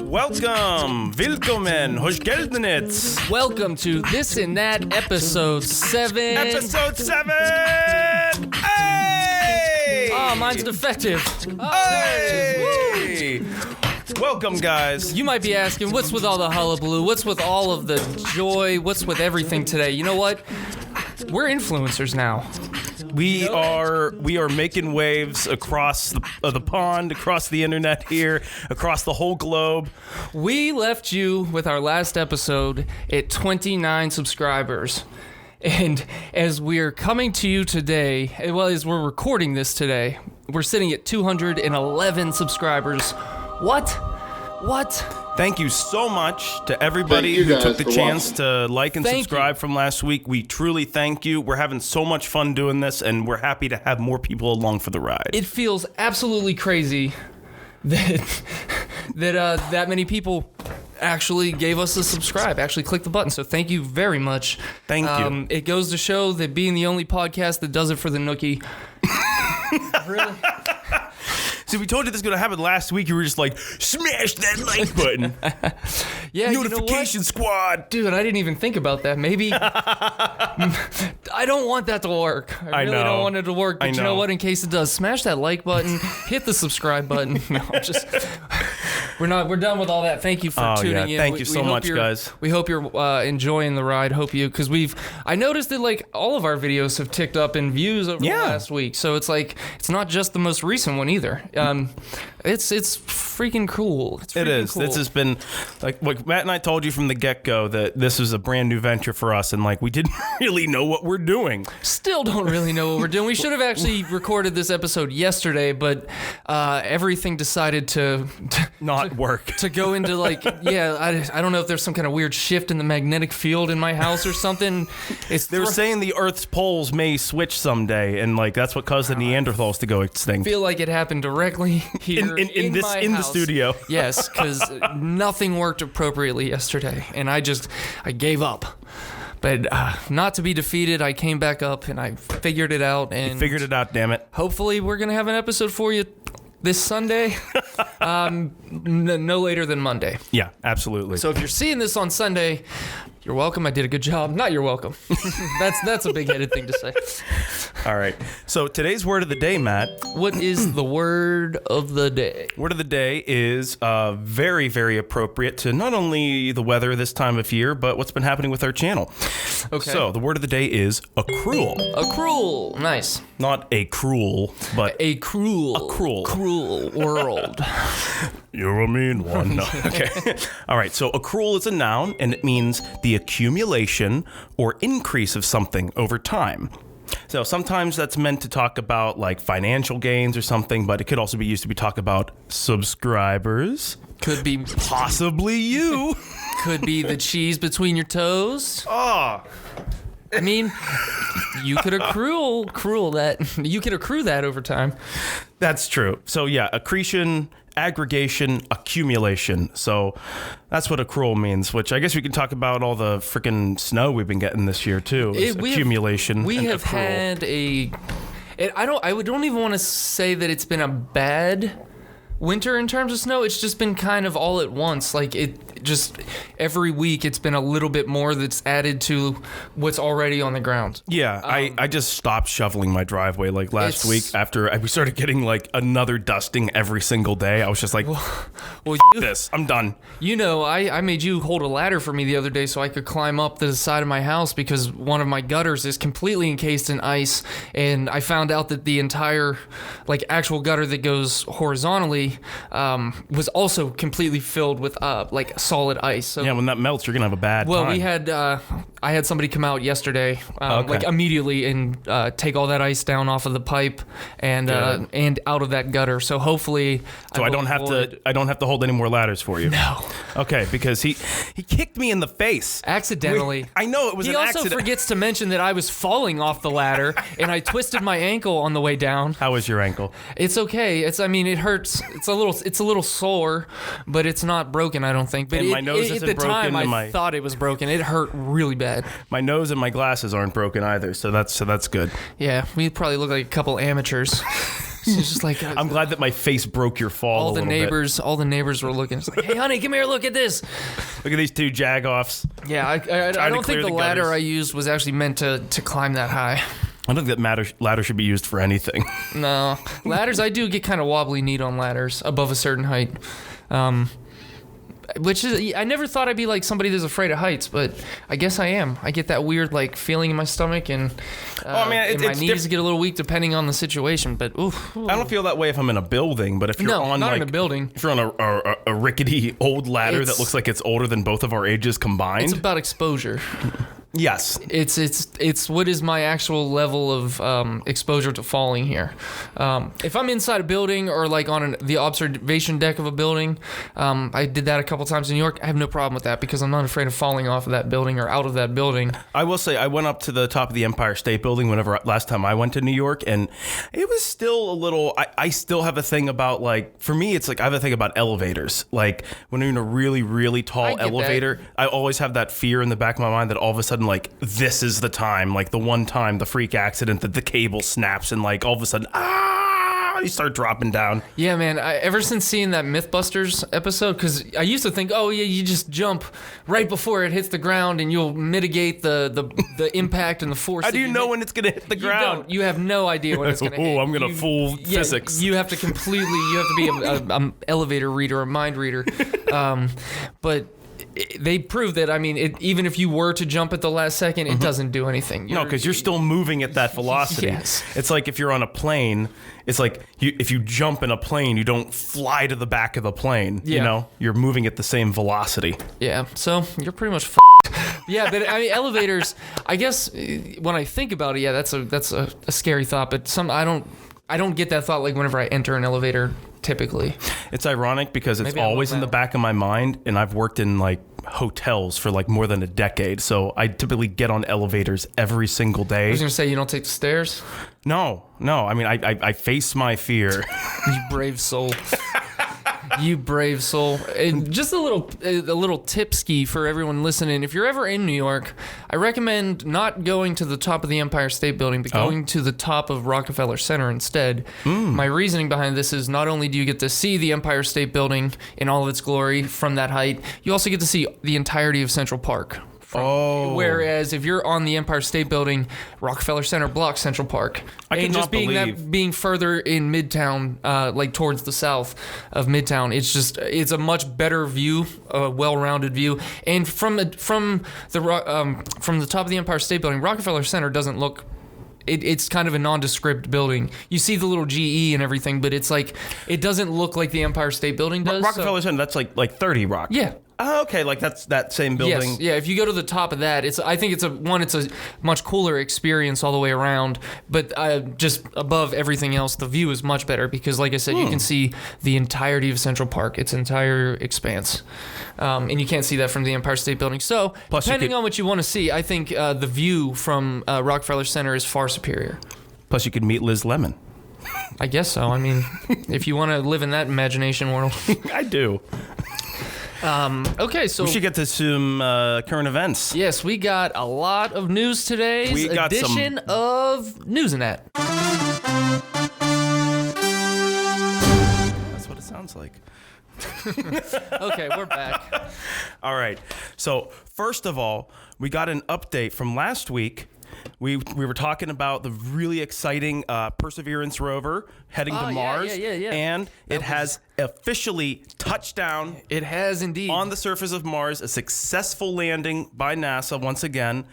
Welcome, willkommen, hoş geldiniz. Welcome to This and That Episode 7. Episode 7! Hey! Oh, mine's defective. Oh, Hey! Welcome, guys. You might be asking, what's with all the hullabaloo? What's with all of the joy? What's with everything today? You know what? We're influencers now. We are making waves across the pond, across the internet here, across the whole globe. We left you with our last episode at 29 subscribers. And as we're coming to you today, well, as we're recording this today, we're sitting at 211 subscribers. What? Thank you so much to everybody who took the chance to like and subscribe from last week. We truly thank you. We're having so much fun doing this, and we're happy to have more people along for the ride. It feels absolutely crazy that many people actually gave us a subscribe, actually clicked the button. So thank you very much. Thank you. It goes to show that being the only podcast that does it for the nookie. Really? See, we told you this was going to happen last week. You were just like, smash that like button. Yeah, Notification squad. Dude, I didn't even think about that. Maybe I don't want that to work. I really don't want it to work. But you know what? In case it does, smash that like button, hit the subscribe button. No, we're done with all that. Thank you for tuning in. Thank you so much, guys. We hope you're enjoying the ride. Because I noticed that like all of our videos have ticked up in views over the last week. So it's like it's not just the most recent one either. It's freaking cool. It is. Cool. This has been like Matt and I told you from the get-go that this was a brand new venture for us, and like we didn't really know what we're doing. Still don't really know what we're doing. We should have actually recorded this episode yesterday, but everything decided to not work. To go into like, I don't know if there's some kind of weird shift in the magnetic field in my house or something. They're saying the Earth's poles may switch someday, and like that's what caused the Neanderthals to go extinct. I feel like it happened directly here in the studio. Yes, because nothing worked appropriately yesterday, and I gave up. But not to be defeated, I came back up and I figured it out. And you figured it out, damn it. Hopefully, we're gonna have an episode for you this Sunday, no later than Monday. Yeah, absolutely. So if you're seeing this on Sunday, you're welcome. I did a good job. Not you're welcome. That's a big-headed thing to say. All right. So today's word of the day, Matt. What is the word of the day? Word of the day is very, very appropriate to not only the weather this time of year, but what's been happening with our channel. Okay. So the word of the day is accrual. Accrual. Nice. Not a cruel, but a cruel. Cruel world. You're a mean one. No. Okay. All right. So accrual is a noun, and it means the accumulation or increase of something over time. So sometimes that's meant to talk about like financial gains or something, but it could also be used to talk about subscribers. Could be possibly you. Could be the cheese between your toes. Oh. I mean, you could accrue that over time. That's true. So yeah, accretion, aggregation, accumulation. So that's what accrual means, which I guess we can talk about all the freaking snow we've been getting this year too. Accumulation. We have had I don't even want to say that it's been a bad winter in terms of snow. It's just been kind of all at once. Like just every week it's been a little bit more that's added to what's already on the ground. Yeah, I just stopped shoveling my driveway like last week after we started getting like another dusting every single day. I was just like, this, I'm done. You know, I made you hold a ladder for me the other day so I could climb up the side of my house because one of my gutters is completely encased in ice, and I found out that the entire like actual gutter that goes horizontally was also completely filled with like solid ice. So yeah, when that melts, you're gonna have a bad time. Well, we had I had somebody come out yesterday, like immediately, and take all that ice down off of the pipe and out of that gutter. So hopefully, I don't have to hold any more ladders for you. No. Okay, because he kicked me in the face accidentally. I know it was an accident. He also forgets to mention that I was falling off the ladder and I twisted my ankle on the way down. How was your ankle? It's okay. It hurts It's a little sore, but it's not broken, I don't think. But And my nose isn't at the time, broken, and I thought it was broken. It hurt really bad. My nose and my glasses aren't broken either, so that's good. Yeah, we probably look like a couple amateurs. It's just like I'm glad that my face broke your fall. all the neighbors were looking. It's like, hey, honey, come here, look at this. Look at these two jagoffs. Yeah, I don't think the ladder I used was actually meant to climb that high. I don't think that ladder should be used for anything. No, ladders. I do get kind of wobbly kneed on ladders above a certain height. Which is, I never thought I'd be like somebody that's afraid of heights, but I guess I am. I get that weird like feeling in my stomach, and and my knees get a little weak depending on the situation. But ooh. I don't feel that way if I'm in a building, but if you're on not in a building, if you're on a rickety old ladder that looks like it's older than both of our ages combined, it's about exposure. Yes, it's what is my actual level of exposure to falling here. If I'm inside a building or like on the observation deck of a building, I did that a couple times in New York. I have no problem with that because I'm not afraid of falling off of that building or out of that building. I will say I went up to the top of the Empire State Building last time I went to New York, and it was still a little. I still have a thing about like, for me, it's like I have a thing about elevators. Like when you're in a really, really tall elevator, I always have that fear in the back of my mind that all of a sudden, like, this is the time, like the one time, the freak accident that the cable snaps and like all of a sudden, you start dropping down. Yeah, man. Ever since seeing that Mythbusters episode, because I used to think, oh yeah, you just jump right before it hits the ground and you'll mitigate the impact and the force. How do you know when it's gonna hit the ground? You have no idea when it's gonna hit. Oh, I'm gonna fool physics. You have to be an elevator reader, a mind reader, but. They proved that, I mean, even if you were to jump at the last second, it doesn't do anything. No, because you're still moving at that velocity. Yes. It's like if you're on a plane, it's like if you jump in a plane, you don't fly to the back of the plane. Yeah. You know, you're moving at the same velocity. Yeah, so you're pretty much f***ed. Yeah, but I mean, elevators, I guess when I think about it, yeah, that's a scary thought, but I don't get that thought like whenever I enter an elevator. Typically, it's ironic because it's always in the back of my mind, and I've worked in like hotels for like more than a decade, so I typically get on elevators every single day. I was gonna say, you don't take the stairs? No. I mean, I face my fear. You brave soul. You brave soul. And just a little tip ski for everyone listening. If you're ever in New York, I recommend not going to the top of the Empire State Building, but going to the top of Rockefeller Center instead. My reasoning behind this is not only do you get to see the Empire State Building in all of its glory from that height, you also get to see the entirety of Central Park. Whereas if you're on the Empire State Building, Rockefeller Center blocks Central Park. Being further in Midtown, like towards the south of Midtown, it's a much better view, a well-rounded view. And from the top of the Empire State Building, Rockefeller Center doesn't look. It's kind of a nondescript building. You see the little GE and everything, but it's like it doesn't look like the Empire State Building does. Rockefeller Center, that's like 30 Rock. Yeah. Oh, okay, like that's that same building. Yes, yeah. If you go to the top of that, I think it's a much cooler experience all the way around. But just above everything else, the view is much better because, like I said, you can see the entirety of Central Park, its entire expanse, and you can't see that from the Empire State Building. So, depending on what you want to see, I think the view from Rockefeller Center is far superior. Plus, you could meet Liz Lemon. I guess so. I mean, if you want to live in that imagination world, I do. Okay, so we should get to some current events. Yes, we got a lot of news today's edition of News and That. That's what it sounds like. Okay, we're back. All right. So first of all, we got an update from last week. We were talking about the really exciting Perseverance rover heading to Mars. Yeah. And it has officially touched down. It has indeed. On the surface of Mars, a successful landing by NASA once again.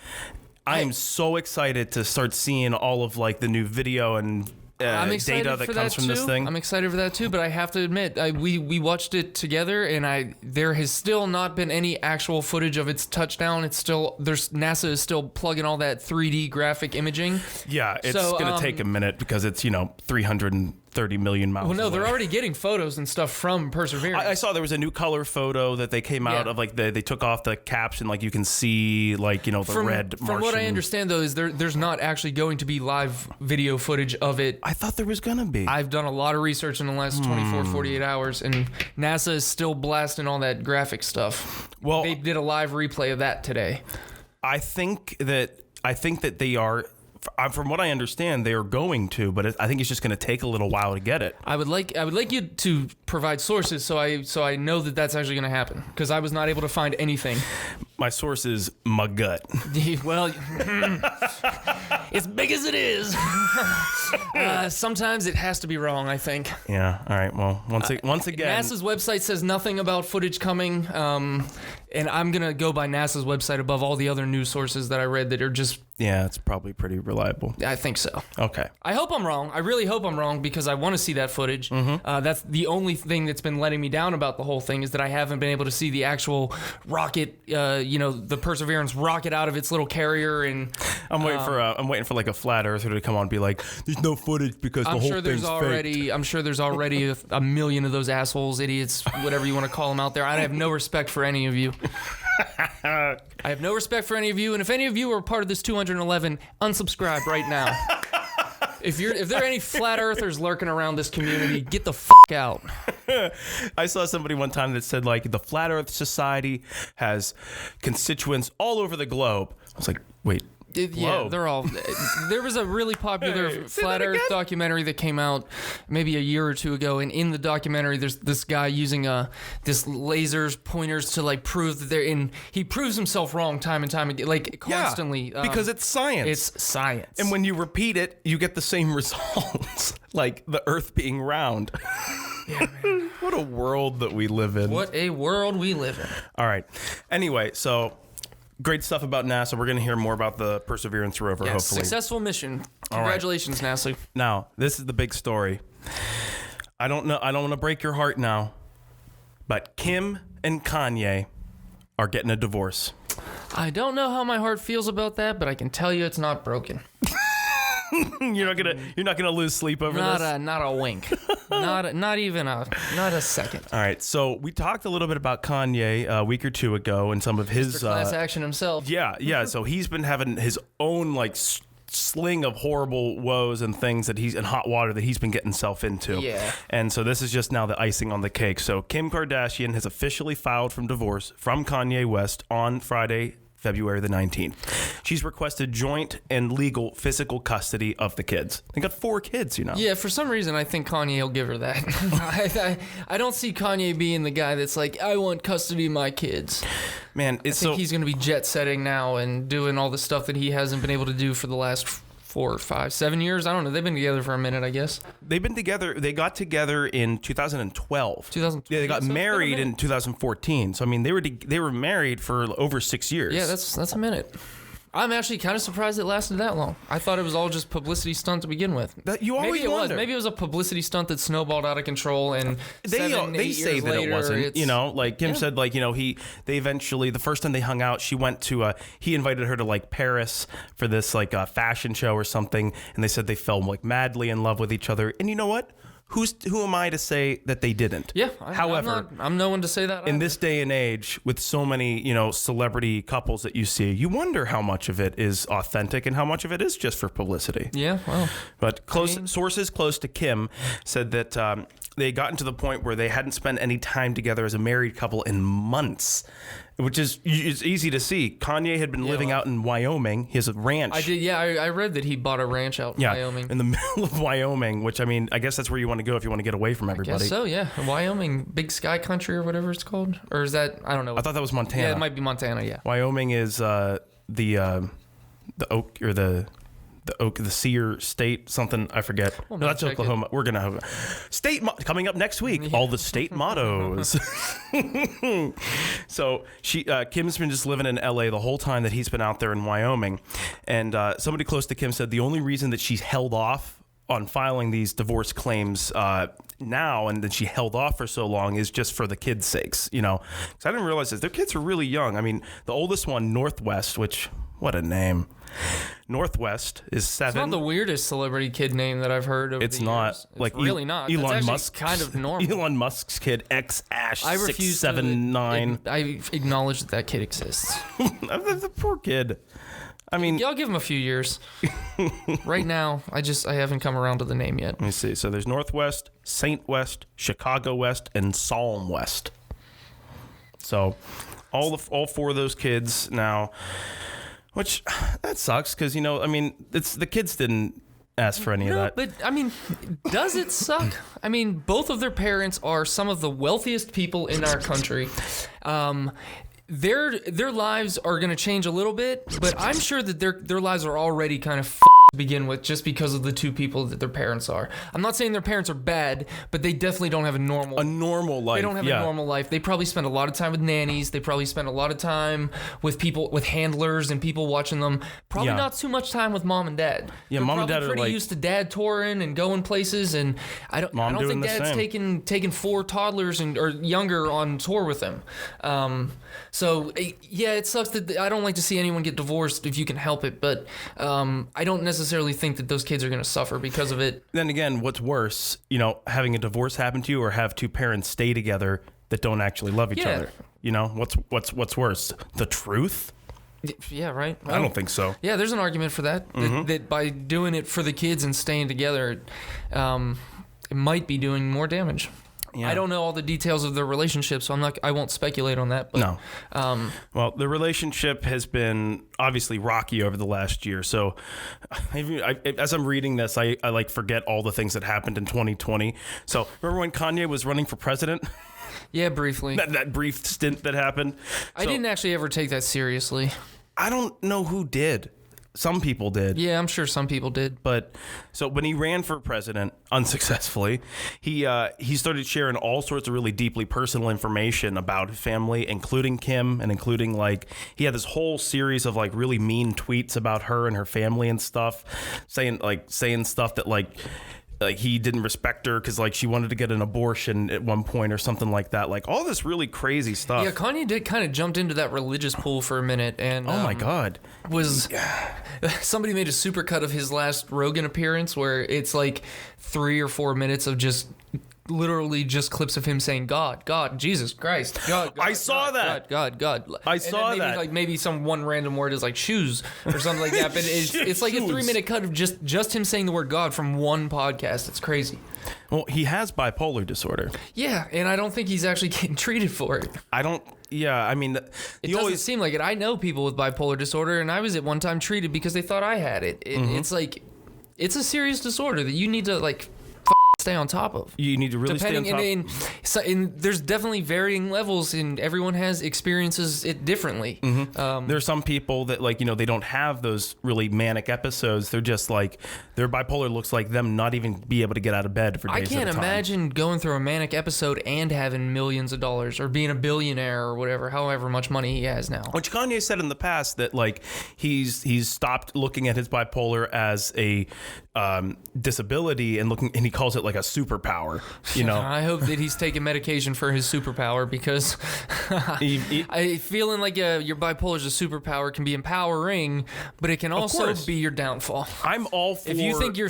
I am so excited to start seeing all of like the new video and data that comes from this thing. I'm excited for that too, but I have to admit, we watched it together, and there has still not been any actual footage of its touchdown. NASA is still plugging all that 3D graphic imaging. Yeah, it's going to take a minute because it's 300 30 million miles Well, no, away. they're already getting photos and stuff from Perseverance. I saw there was a new color photo that they came out of, like they took off the caption, like you can see, like, you know, the red Martian. From what I understand, though, is there's not actually going to be live video footage of it. I thought there was gonna be. I've done a lot of research in the last 24, 48 hours, and NASA is still blasting all that graphic stuff. Well, they did a live replay of that today. I think that they are. From what I understand, they are going to, but I think it's just going to take a little while to get it. I would like you to provide sources so I know that that's actually going to happen, because I was not able to find anything. My source is my gut. Well, as big as it is, sometimes it has to be wrong, I think. Yeah. All right. Well, once again, NASA's website says nothing about footage coming, and I'm gonna go by NASA's website above all the other news sources that I read that are just. Yeah, it's probably pretty reliable. I think so. Okay. I hope I'm wrong. I really hope I'm wrong, because I want to see that footage. Mm-hmm. That's the only thing that's been letting me down about the whole thing, is that I haven't been able to see the actual rocket, the Perseverance rocket out of its little carrier. And I'm waiting for like a flat earther to come on and be like, "There's no footage because the whole thing's fake." I'm sure there's already a million of those assholes, idiots, whatever you want to call them out there. I have no respect for any of you. I have no respect for any of you, and if any of you are part of this 211, unsubscribe right now. If there are any flat earthers lurking around this community, get the fuck out. I saw somebody one time that said, like, the Flat Earth Society has constituents all over the globe. I was like, wait. Yeah, they're all. There was a really popular flat Earth documentary that came out maybe a year or two ago, and in the documentary, there's this guy using this lasers pointers to like prove that they're in. He proves himself wrong time and time again, like constantly. Because it's science. It's science, and when you repeat it, you get the same results, like the Earth being round. Yeah, man. What a world that we live in. What a world we live in. All right. Anyway, so. Great stuff about NASA. We're going to hear more about the Perseverance rover, hopefully. Successful mission. Congratulations, right. NASA. Now, this is the big story. I don't want to break your heart now, but Kim and Kanye are getting a divorce. I don't know how my heart feels about that, but I can tell you it's not broken. You're not gonna lose sleep over this? Not a wink. not a second. All right, so we talked a little bit about Kanye a week or two ago and some of his class action himself. Yeah. So he's been having his own like sling of horrible woes and things that he's in hot water that he's been getting himself into. Yeah. And so this is just now the icing on the cake. So Kim Kardashian has officially filed for divorce from Kanye West on Friday, February the 19th. She's requested joint and legal physical custody of the kids. They got 4 kids, you know. Yeah, for some reason, I think Kanye will give her that. I don't see Kanye being the guy that's like, I want custody of my kids. Man, I think he's going to be jet setting now and doing all the stuff that he hasn't been able to do for the last 4, 5, 7 years. I don't know. They've been together for a minute, I guess. They've been together. They got together in 2012. Yeah, they got married in 2014. So I mean, they were married for over 6 years. Yeah, that's a minute. I'm actually kind of surprised it lasted that long. I thought it was all just publicity stunt to begin with. You always wonder. Maybe it was a publicity stunt that snowballed out of control, and they say that it wasn't. You know, like Kim said, like, you know, they eventually, the first time they hung out, she went to he invited her to like Paris for this like fashion show or something, and they said they fell like madly in love with each other. And you know what? Who am I to say that they didn't? Yeah. However, I'm no one to say that either. In this day and age, with so many, you know, celebrity couples that you see, you wonder how much of it is authentic and how much of it is just for publicity. Yeah, well. But sources close to Kim said that they had gotten to the point where they hadn't spent any time together as a married couple in months, which is easy to see. Kanye had been living out in Wyoming. He has a ranch. I read that he bought a ranch out in Wyoming. In the middle of Wyoming, which, I mean, I guess that's where you want to go if you want to get away from everybody. I guess so, yeah. Wyoming, Big Sky Country or whatever it's called. Or is that, I don't know. I thought that was Montana. Yeah, it might be Montana, yeah. Wyoming is the oak, or the Sear State, something, I forget. No, that's Oklahoma. We're going to have state coming up next week. All the state mottos. So Kim's been just living in LA the whole time that he's been out there in Wyoming. And somebody close to Kim said the only reason that she's held off on filing these divorce claims now, and then she held off for so long, is just for the kids' sakes, you know. Because I didn't realize that their kids are really young. I mean, the oldest one, Northwest, which, what a name. Northwest is 7. It's not the weirdest celebrity kid name that I've heard. It's not. Years. Like it's really not. Elon Musk, kind of normal. Elon Musk's kid, X-Ash I refuse 679. I acknowledge that kid exists. The poor kid. I mean, I'll give him a few years. Right now, I haven't come around to the name yet. Let me see. So there's Northwest, Saint West, Chicago West, and Psalm West. So all 4 of those kids now, which that sucks because, you know, I mean, the kids didn't ask for any of that. But I mean, does it suck? I mean, both of their parents are some of the wealthiest people in our country. Their lives are going to change a little bit, but I'm sure that their lives are already kind of to begin with just because of the 2 people that their parents are. I'm not saying their parents are bad, but they definitely don't have a normal life. They don't have a normal life. They probably spend a lot of time with nannies. They probably spend a lot of time with people, with handlers and people watching them. Probably not too much time with mom and dad. Yeah, They're mom and dad are pretty used to dad touring and going places, and I don't think dad's taking 4 toddlers or younger on tour with them. So yeah, it sucks that I don't like to see anyone get divorced if you can help it, but I don't necessarily think that those kids are going to suffer because of it. Then again, what's worse, you know, having a divorce happen to you or have 2 parents stay together that don't actually love each other? You know, what's worse? The truth? Yeah, right. I don't think so. Yeah, there's an argument for that. That by doing it for the kids and staying together, it might be doing more damage. Yeah. I don't know all the details of their relationship, so I won't speculate on that. But, no. Well, the relationship has been obviously rocky over the last year. So as I'm reading this, I like forget all the things that happened in 2020. So remember when Kanye was running for president? Yeah, briefly. That brief stint that happened. I didn't actually ever take that seriously. I don't know who did. Some people did. Yeah, I'm sure some people did. But so when he ran for president unsuccessfully, he started sharing all sorts of really deeply personal information about his family, including Kim, and including like he had this whole series of like really mean tweets about her and her family and stuff, saying stuff that like he didn't respect her because like she wanted to get an abortion at one point or something like that. Like all this really crazy stuff. Yeah, Kanye did kind of jumped into that religious pool for a minute, and oh my god, somebody made a supercut of his last Rogan appearance where it's like 3 or 4 minutes of just literally just clips of him saying God, Jesus Christ, God. I saw that. God. I saw that. Like maybe some one random word is like shoes or something like that. But it's like a 3-minute cut of just him saying the word God from one podcast. It's crazy. Well, he has bipolar disorder. Yeah, and I don't think he's actually getting treated for it. Yeah, I mean, it doesn't seem like it. I know people with bipolar disorder, and I was at one time treated because they thought I had it. It's like, it's a serious disorder that you need to like stay on top of. You need to really stay on top. And there's definitely varying levels, and everyone experiences it differently. Mm-hmm. There are some people that like, you know, they don't have those really manic episodes. They're just like, their bipolar looks like them not even be able to get out of bed for days at a time. I can't imagine going through a manic episode and having millions of dollars or being a billionaire or whatever, however much money he has now. Which Kanye said in the past that like he's stopped looking at his bipolar as a disability and he calls it like a superpower, you know. I hope that he's taking medication for his superpower, because feeling like your bipolar is a superpower can be empowering, but it can also be your downfall. I'm all for, if you think you're a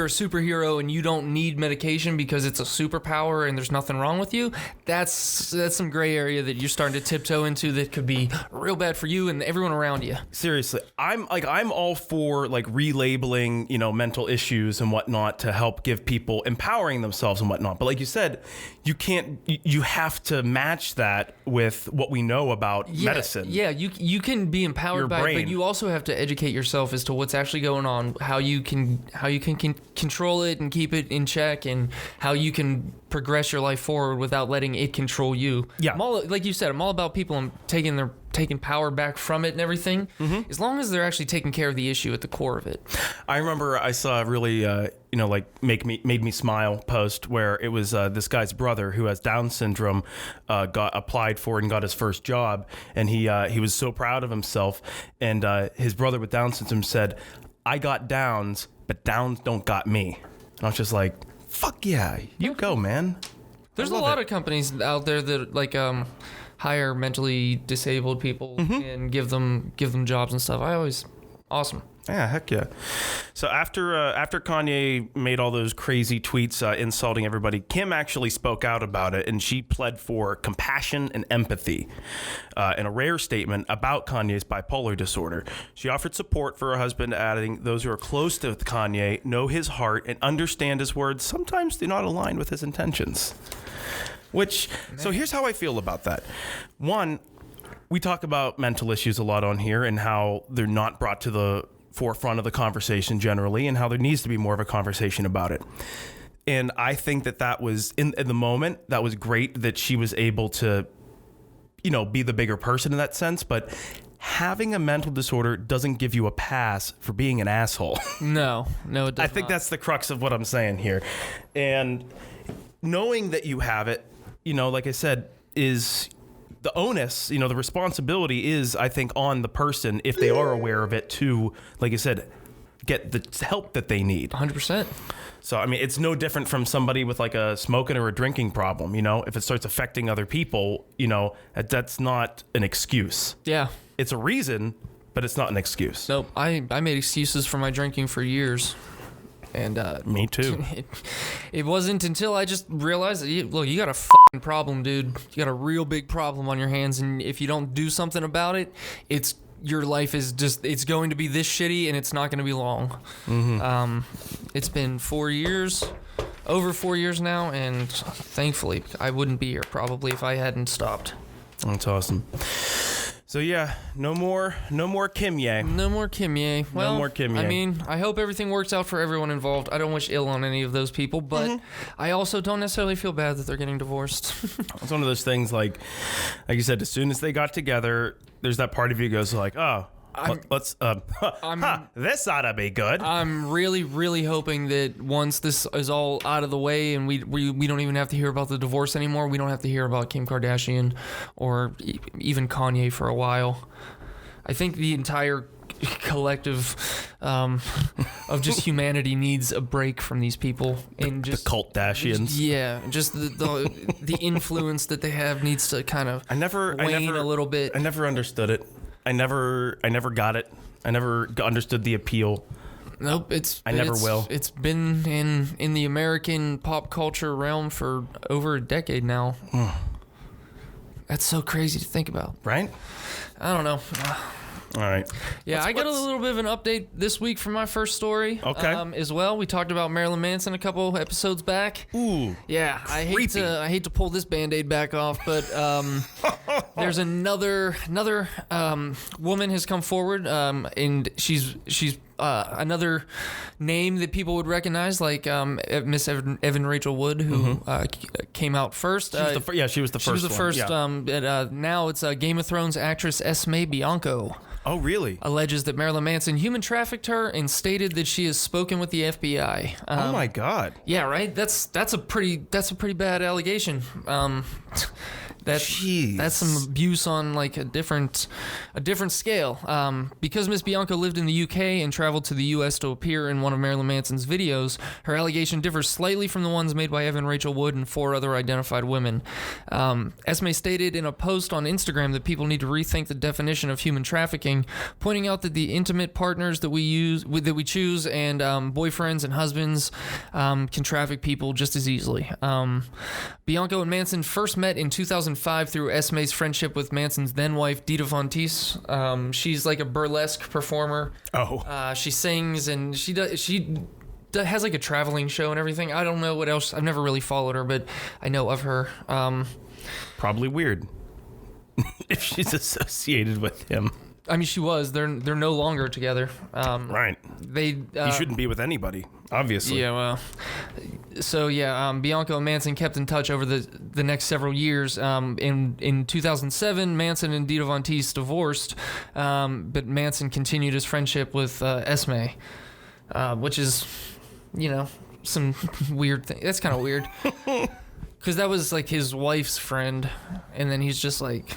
superhero and you don't need medication because it's a superpower and there's nothing wrong with you, that's some gray area that you're starting to tiptoe into that could be real bad for you and everyone around you. Seriously, I'm all for like relabeling, you know, mental issues and whatnot to help give people empowering themselves and whatnot. But like you said, you have to match that with what we know about medicine. Yeah, you can be empowered by it, but you also have to educate yourself as to what's actually going on, how you can control it and keep it in check, and how you can progress your life forward without letting it control you. Yeah. Like you said, I'm all about people taking power back from it and everything, as long as they're actually taking care of the issue at the core of it. I remember I saw a really, made me smile post where it was this guy's brother who has Down syndrome got applied for and got his first job, and he was so proud of himself, and his brother with Down syndrome said, I got downs, but downs don't got me. And I was just like, fuck yeah, you go, man. There's a lot of companies out there that like hire mentally disabled people and give them jobs and stuff. Awesome. Yeah, heck yeah. So after Kanye made all those crazy tweets insulting everybody, Kim actually spoke out about it, and she pled for compassion and empathy in a rare statement about Kanye's bipolar disorder. She offered support for her husband, adding, "Those who are close to Kanye know his heart and understand his words sometimes do not align with his intentions." So here's how I feel about that. One, we talk about mental issues a lot on here and how they're not brought to the forefront of the conversation generally, and how there needs to be more of a conversation about it. And I think that was in the moment, that was great that she was able to, be the bigger person in that sense. But having a mental disorder doesn't give you a pass for being an asshole. No, it does I think that's the crux of what I'm saying here. And knowing that you have it, like I said, is the onus, the responsibility is, I think, on the person, if they are aware of it, to, like I said, get the help that they need. 100%. So, I mean, it's no different from somebody with like a smoking or a drinking problem, if it starts affecting other people, that's not an excuse. Yeah. It's a reason, but it's not an excuse. Nope. I made excuses for my drinking for years. And me too. It wasn't until I just realized that, you got a fucking problem, dude. You got a real big problem on your hands, and if you don't do something about it, your life is it's going to be this shitty, and it's not going to be long. Mm-hmm. It's been 4 years, over 4 years now, and thankfully I wouldn't be here probably if I hadn't stopped. That's awesome. So yeah, no more Kimye. No more Kimye. Well, no more Kimye. I mean, I hope everything works out for everyone involved. I don't wish ill on any of those people, but I also don't necessarily feel bad that they're getting divorced. It's one of those things, like you said, as soon as they got together, there's that part of you goes like, oh, this ought to be good. I'm really, really hoping that once this is all out of the way and we don't even have to hear about the divorce anymore, we don't have to hear about Kim Kardashian or even Kanye for a while. I think the entire collective of just humanity needs a break from these people, and just the Kardashians. Yeah, just the influence that they have needs to kind of wane a little bit. I never understood it. I never got it. I never understood the appeal. Nope, I never will. It's been in the American pop culture realm for over a decade now. That's so crazy to think about. Right? I don't know. All right. Yeah, I got a little bit of an update this week from my first story. Okay. As well, we talked about Marilyn Manson a couple episodes back. Ooh. Yeah, I hate to pull this Band-Aid back off, but there's another woman has come forward, and she's another name that people would recognize, like Miss Evan Rachel Wood, who came out first. She was the first. She was the first. Yeah. Now it's Game of Thrones actress Esme Bianco. Oh, really? Alleges that Marilyn Manson human trafficked her and stated that she has spoken with the FBI. Oh my God. Yeah, right. That's a pretty bad allegation. That's some abuse on like a different scale. Because Miss Bianco lived in the UK and traveled to the US to appear in one of Marilyn Manson's videos, her allegation differs slightly from the ones made by Evan Rachel Wood and 4 other identified women. Esme stated in a post on Instagram that people need to rethink the definition of human trafficking, pointing out that the intimate partners that we choose and boyfriends and husbands can traffic people just as easily. Bianco and Manson first met in 2005 through Esme's friendship with Manson's then-wife, Dita Von Teese. She's like a burlesque performer. Oh. She sings and she has like a traveling show and everything. I don't know what else. I've never really followed her, but I know of her. Probably weird if she's associated with him. I mean, she was. They're no longer together. Right. He shouldn't be with anybody, obviously. Yeah, well. So, yeah, Bianco and Manson kept in touch over the next several years. In 2007, Manson and Dita Von Teese divorced, but Manson continued his friendship with Esme, which is, some weird thing. That's kind of weird. Because that was, like, his wife's friend, and then he's just like...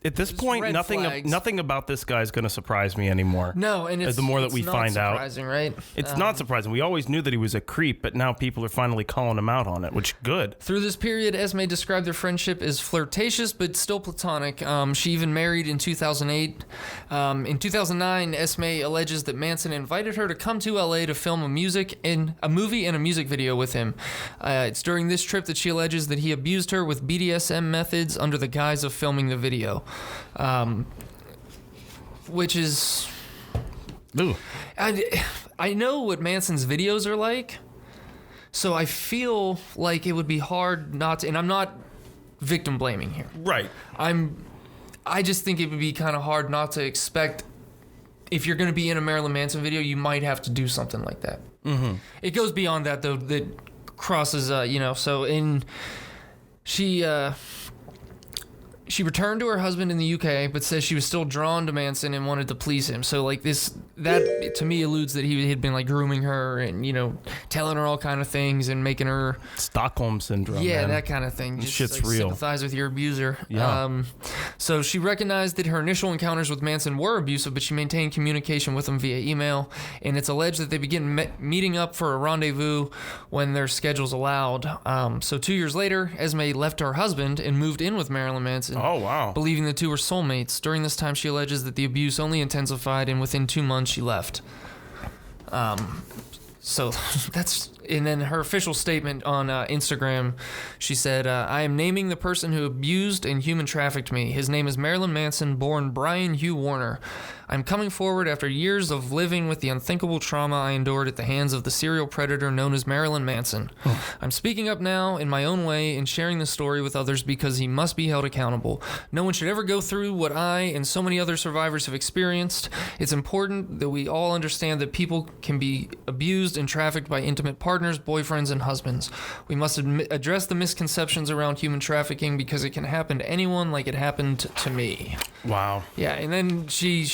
At this point, red nothing flags. about this guy is going to surprise me anymore. No, and it's the more that it's we not find out, surprising, right? It's not surprising. We always knew that he was a creep, but now people are finally calling him out on it, which good. Through this period, Esme described their friendship as flirtatious but still platonic. She even married in 2008. In 2009, Esme alleges that Manson invited her to come to LA to film a movie and a music video with him. It's during this trip that she alleges that he abused her with BDSM methods under the guise of filming the video. Which is... Ooh. I know what Manson's videos are like, so I feel like it would be hard not to... And I'm not victim blaming here. Right. I just think it would be kind of hard not to expect... If you're going to be in a Marilyn Manson video, you might have to do something like that. Mm-hmm. It goes beyond that, though. That crosses, so in... She returned to her husband in the UK, but says she was still drawn to Manson and wanted to please him. So, like, that to me alludes that he had been, like, grooming her and, telling her all kind of things and making her... Stockholm Syndrome, Yeah, man. that kind of thing. This Just, shit's like, real. Sympathize with your abuser. Yeah. So she recognized that her initial encounters with Manson were abusive, but she maintained communication with him via email. And it's alleged that they began meeting up for a rendezvous when their schedules allowed. So 2 years later, Esme left her husband and moved in with Marilyn Manson. Oh, wow. Believing the two were soulmates. During this time, she alleges that the abuse only intensified, and within 2 months, she left. So that's... And then her official statement on Instagram, she said, I am naming the person who abused and human trafficked me. His name is Marilyn Manson, born Brian Hugh Warner. I'm coming forward after years of living with the unthinkable trauma I endured at the hands of the serial predator known as Marilyn Manson. I'm speaking up now in my own way and sharing the story with others because he must be held accountable. No one should ever go through what I and so many other survivors have experienced. It's important that we all understand that people can be abused and trafficked by intimate partners, boyfriends, and husbands. We must address the misconceptions around human trafficking because it can happen to anyone like it happened to me. Wow. Yeah, and then she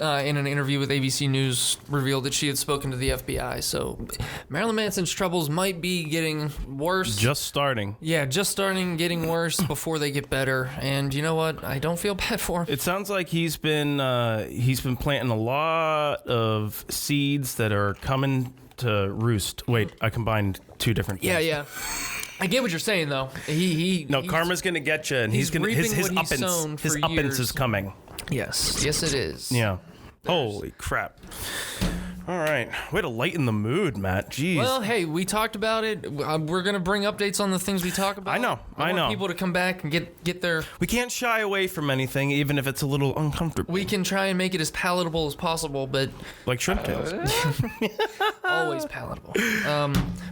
in an interview with ABC News revealed that she had spoken to the FBI. So Marilyn Manson's troubles might be getting worse. Just starting. Yeah, just starting, getting worse before they get better. And you know what? I don't feel bad for him. It sounds like he's been planting a lot of seeds that are coming to roost. Wait, I combined two different things. Yeah. I get what you're saying, though. Karma's gonna get you, and his uppance is coming. Yes, it is. Yeah. Holy crap. All right. Way to lighten the mood, Matt. Jeez. Well, hey, we talked about it. We're going to bring updates on the things we talk about. I know. I want people to come back and get their... We can't shy away from anything, even if it's a little uncomfortable. We can try and make it as palatable as possible, but... Like shrimp tails. Always palatable.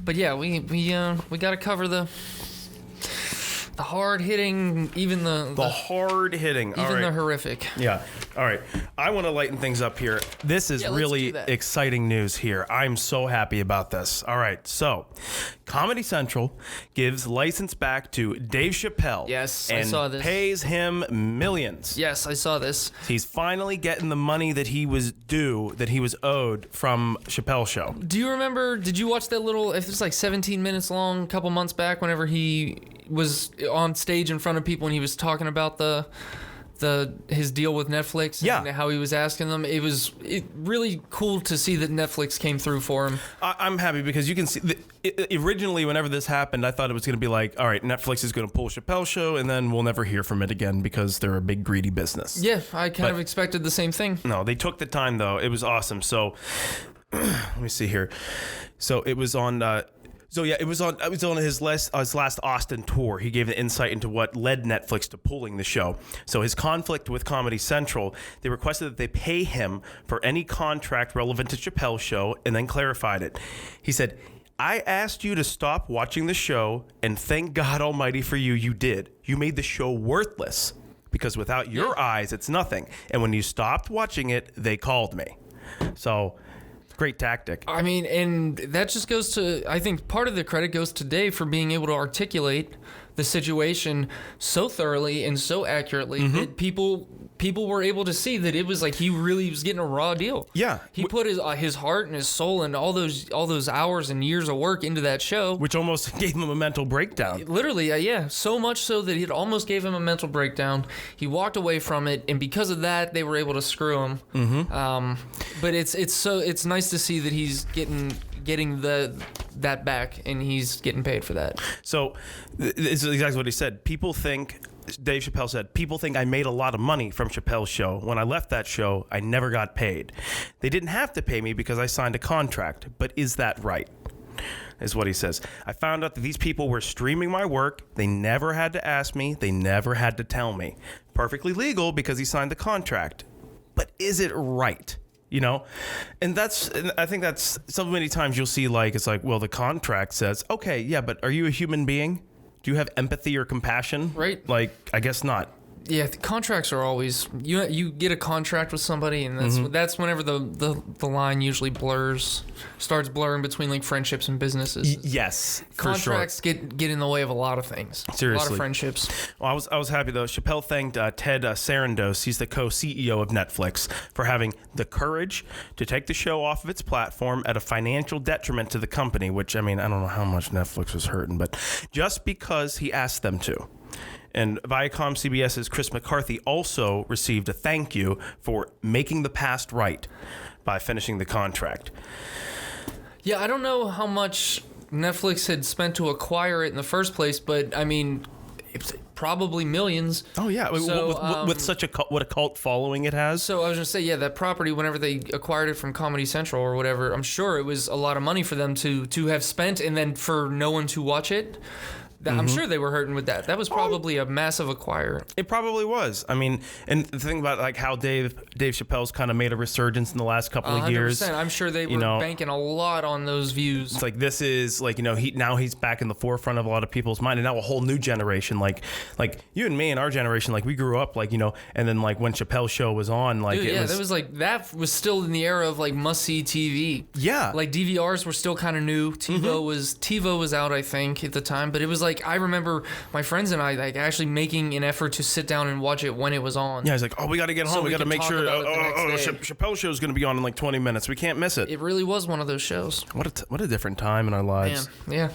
But yeah, we got to cover the hard hitting, even the hard hitting, even the horrific. Yeah. All right. I want to lighten things up here. This is really exciting news here. I'm so happy about this. All right. So, Comedy Central gives license back to Dave Chappelle. Yes, and I saw this. Pays him millions. Yes, I saw this. He's finally getting the money that he was owed from Chappelle Show. Do you remember? Did you watch that little? If it's like 17 minutes long, a couple months back, whenever he was on stage in front of people and he was talking about his deal with Netflix, and how he was asking them. It was really cool to see that Netflix came through for him. I'm happy because you can see originally whenever this happened, I thought it was going to be like, all right, Netflix is going to pull Chappelle Show and then we'll never hear from it again because they're a big greedy business. Yeah, I kind of expected the same thing. No, they took the time though. It was awesome. So let me see here. So it was on. It was on his last Austin tour. He gave an insight into what led Netflix to pulling the show. So his conflict with Comedy Central, they requested that they pay him for any contract relevant to Chappelle's show, and then clarified it. He said, I asked you to stop watching the show, and thank God Almighty for you, you did. You made the show worthless, because without your eyes, it's nothing. And when you stopped watching it, they called me. So... great tactic. I mean, and that just goes to, I think part of the credit goes to Dave for being able to articulate the situation so thoroughly and so accurately that people were able to see that it was like he really was getting a raw deal. Yeah. He put his heart and his soul and all those hours and years of work into that show, which almost gave him a mental breakdown. Literally, yeah, so much so that it almost gave him a mental breakdown. He walked away from it, and because of that, they were able to screw him. But it's nice to see that he's getting that back, and he's getting paid for that. So, it's exactly what he said. Dave Chappelle said, people think I made a lot of money from Chappelle's show. When I left that show, I never got paid. They didn't have to pay me because I signed a contract. But is that right? Is what he says. I found out that these people were streaming my work. They never had to ask me. They never had to tell me. Perfectly legal because he signed the contract. But is it right? You know? And I think that's so many times you'll see it's like, well, the contract says, okay, yeah, but are you a human being? Do you have empathy or compassion? Right. I guess not. Yeah, the contracts are always you get a contract with somebody, and that's whenever the line usually starts blurring between friendships and businesses. Yes, contracts for sure. get in the way of a lot of things. Seriously, a lot of friendships. Well, I was happy though. Chappelle thanked Ted Sarandos, he's the co-CEO of Netflix, for having the courage to take the show off of its platform at a financial detriment to the company. Which I don't know how much Netflix was hurting, but just because he asked them to. And Viacom CBS's Chris McCarthy also received a thank you for making the past right by finishing the contract. Yeah, I don't know how much Netflix had spent to acquire it in the first place, but it's probably millions. Oh yeah, so, with such what a cult following it has. So I was gonna say, yeah, that property, whenever they acquired it from Comedy Central or whatever, I'm sure it was a lot of money for them to have spent, and then for no one to watch it. I'm sure they were hurting with that. That was probably a massive acquire. It probably was. And the thing about how Dave Chappelle's kind of made a resurgence in the last couple of years. I'm sure they were banking a lot on those views. It's this is he's back in the forefront of a lot of people's mind, and now a whole new generation, like you and me and our generation, we grew up and then when Chappelle's show was on, that was still in the era of must see TV. Yeah, DVRs were still kind of new. TiVo was out, I think, at the time, but it was I remember my friends and I actually making an effort to sit down and watch it when it was on. Yeah, it's we got to get home. We got to make sure. Chappelle's show is going to be on in 20 minutes. We can't miss it. It really was one of those shows. What a different time in our lives. Man, yeah.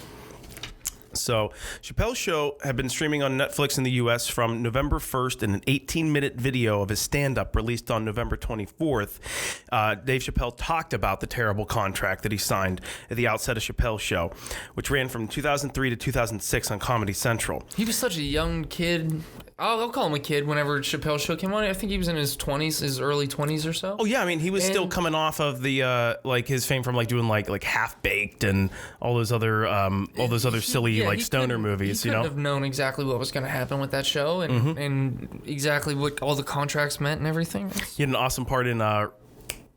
So, Chappelle's show had been streaming on Netflix in the U.S. from November 1st in an 18-minute video of his stand-up released on November 24th. Dave Chappelle talked about the terrible contract that he signed at the outset of Chappelle's show, which ran from 2003 to 2006 on Comedy Central. He was such a young kid. I'll call him a kid whenever Chappelle's show came on. I think he was in his 20s, his early 20s or so. Oh, yeah. He was still coming off of the, his fame from, doing, Half-Baked and all those other silly, stoner movies, He couldn't have known exactly what was going to happen with that show and exactly what all the contracts meant and everything. He had an awesome part in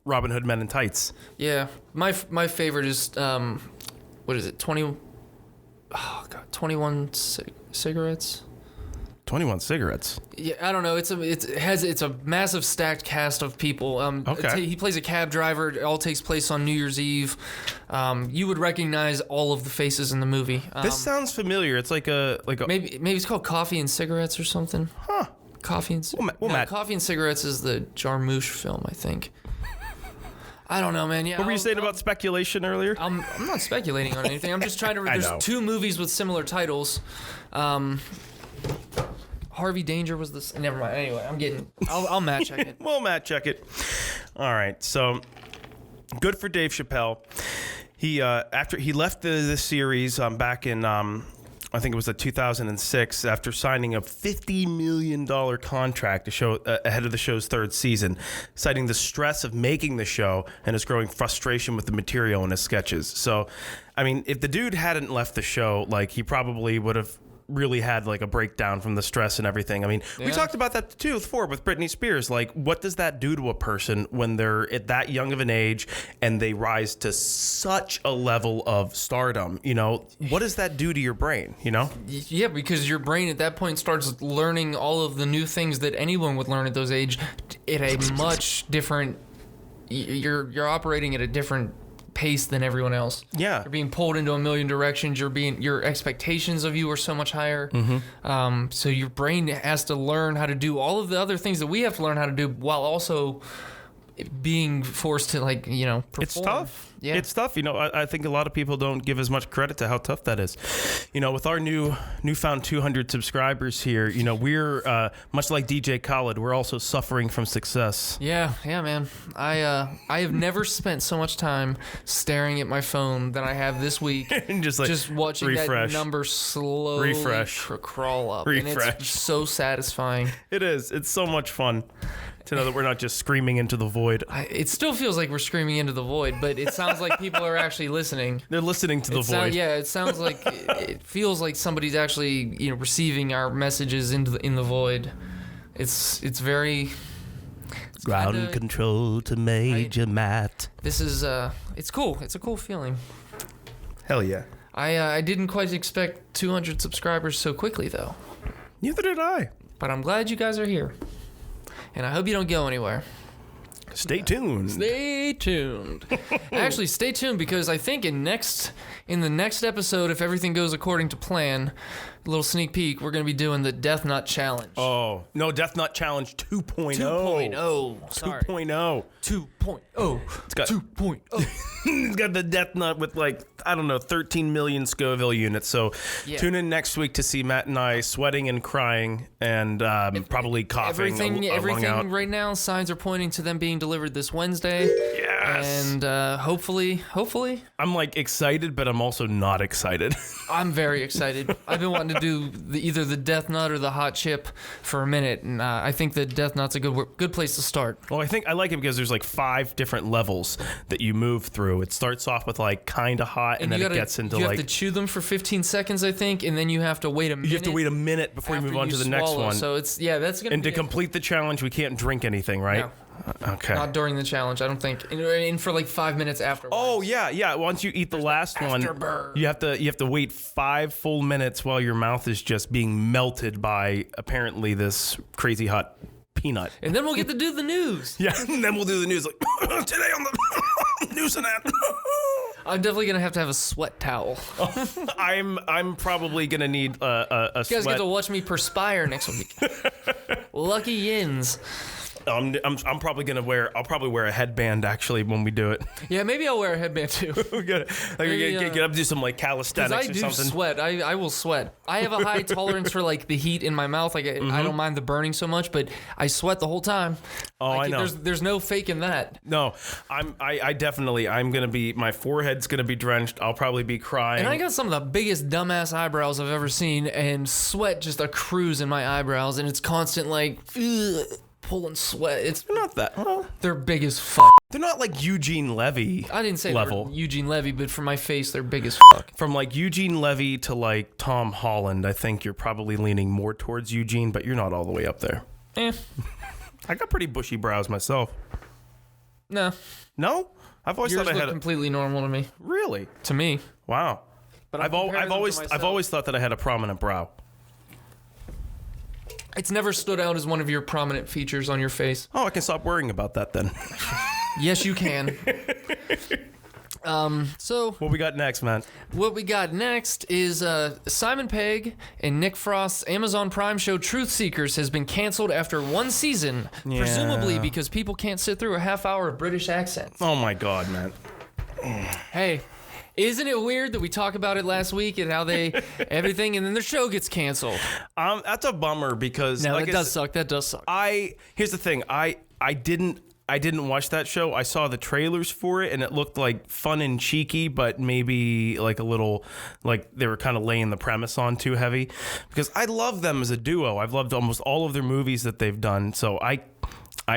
Robin Hood Men in Tights. Yeah. My favorite is, what is it, 21 cigarettes? 21 cigarettes. Yeah, I don't know. It's a massive stacked cast of people. Okay. He plays a cab driver. It all takes place on New Year's Eve. You would recognize all of the faces in the movie. This sounds familiar. It's maybe it's called Coffee and Cigarettes or something. Huh. Coffee and Coffee and Cigarettes is the Jarmusch film, I think. I don't know, man. Yeah. What were you saying about speculation earlier? I'm not speculating on anything. I'm just trying to. There's two movies with similar titles. Harvey Danger was this. Never mind. Anyway, I'll Matt check it. We'll Matt check it. All right. So good for Dave Chappelle. He after he left the series back in I think it was 2006 after signing a $50 million contract to show ahead of the show's third season, citing the stress of making the show and his growing frustration with the material in his sketches. So, if the dude hadn't left the show, he probably would have really had a breakdown from the stress and everything. We talked about that too before with Britney Spears. What does that do to a person when they're at that young of an age and they rise to such a level of stardom? What does that do to your brain? Yeah, because your brain at that point starts learning all of the new things that anyone would learn at those age at a much different. You're operating at a different pace than everyone else. Yeah. You're being pulled into a million directions. Your expectations of you are so much higher. So your brain has to learn how to do all of the other things that we have to learn how to do while also being forced to perform. It's tough. Yeah. It's tough. I think a lot of people don't give as much credit to how tough that is. With our newfound 200 subscribers here, we're much like DJ Khaled. We're also suffering from success. Yeah, man. I have never spent so much time staring at my phone than I have this week. And just watching refresh. that number slowly crawl up. Refresh. And it's so satisfying. It is. It's so much fun to know that we're not just screaming into the void. It still feels like we're screaming into the void, but it sounds like people are actually listening. They're listening to the void. It sounds like it feels like somebody's actually receiving our messages in the void. It's very ground control to Major Matt. This is it's cool. It's a cool feeling. Hell yeah. I didn't quite expect 200 subscribers so quickly though. Neither did I. But I'm glad you guys are here. And I hope you don't go anywhere. Stay tuned. Stay tuned. Actually, stay tuned because I think in the next episode, if everything goes according to plan, a little sneak peek, we're going to be doing the Death Nut Challenge. Oh, no, Death Nut Challenge 2.0. 2.0. Sorry. 2.0. 2.0. It's got 2.0. It's got the Death Nut with 13 million Scoville units. So tune in next week to see Matt and I sweating and crying and probably coughing. Everything right now, signs are pointing to them being delivered this Wednesday. Yes. And hopefully. I'm excited, but I'm also not excited. I'm very excited. I've been wanting to do either the Death Nut or the Hot Chip for a minute, and I think the Death Nut's a good place to start. Well, I like it because there's 5 different levels that you move through. It starts off with kind of hot, and then it gets into you have to chew them for 15 seconds, I think, and then you have to wait a minute. You have to wait a minute before you move on to the next one. So that's gonna. And to complete the challenge, we can't drink anything, right? No. Okay. Not during the challenge, I don't think. And for 5 minutes afterwards. Oh yeah. Once you eat the last one, you have to wait 5 full minutes while your mouth is just being melted by apparently this crazy hot peanut. And then we'll get to do the news. Yeah, and then we'll do the news today on the news and that. I'm definitely gonna have a sweat towel. I'm probably gonna need a You guys get to watch me perspire next week. Lucky yins. I'm probably gonna wear. I'll probably wear a headband actually when we do it. Yeah, maybe I'll wear a headband too. We get up and do some calisthenics or something. I do sweat. I will sweat. I have a high tolerance for the heat in my mouth. I don't mind the burning so much, but I sweat the whole time. Oh, I know. There's no faking that. No, I'm gonna be. My forehead's gonna be drenched. I'll probably be crying. And I got some of the biggest dumbass eyebrows I've ever seen, and sweat just accrues in my eyebrows, and it's constant pulling sweat. It's not that. Well, they're big as fuck. They're not like Eugene Levy. I didn't say level. They were Eugene Levy, but for my face, they're big as fuck. From Eugene Levy to Tom Holland, I think you're probably leaning more towards Eugene, but you're not all the way up there. I got pretty bushy brows myself. No. No? I've always Yours thought I had completely normal to me. Really? To me. Wow. But I've always thought that I had a prominent brow. It's never stood out as one of your prominent features on your face. Oh, I can stop worrying about that then. Yes, you can. So what we got next, man? What we got next is Simon Pegg and Nick Frost's Amazon Prime show Truth Seekers has been canceled after 1 season, presumably because people can't sit through a half hour of British accents. Oh my God, man. Hey, isn't it weird that we talked about it last week and how everything and then the show gets canceled? That's a bummer because that does suck. That does suck. Here's the thing. I didn't watch that show. I saw the trailers for it and it looked fun and cheeky, but maybe a little they were kind of laying the premise on too heavy because I love them as a duo. I've loved almost all of their movies that they've done. So I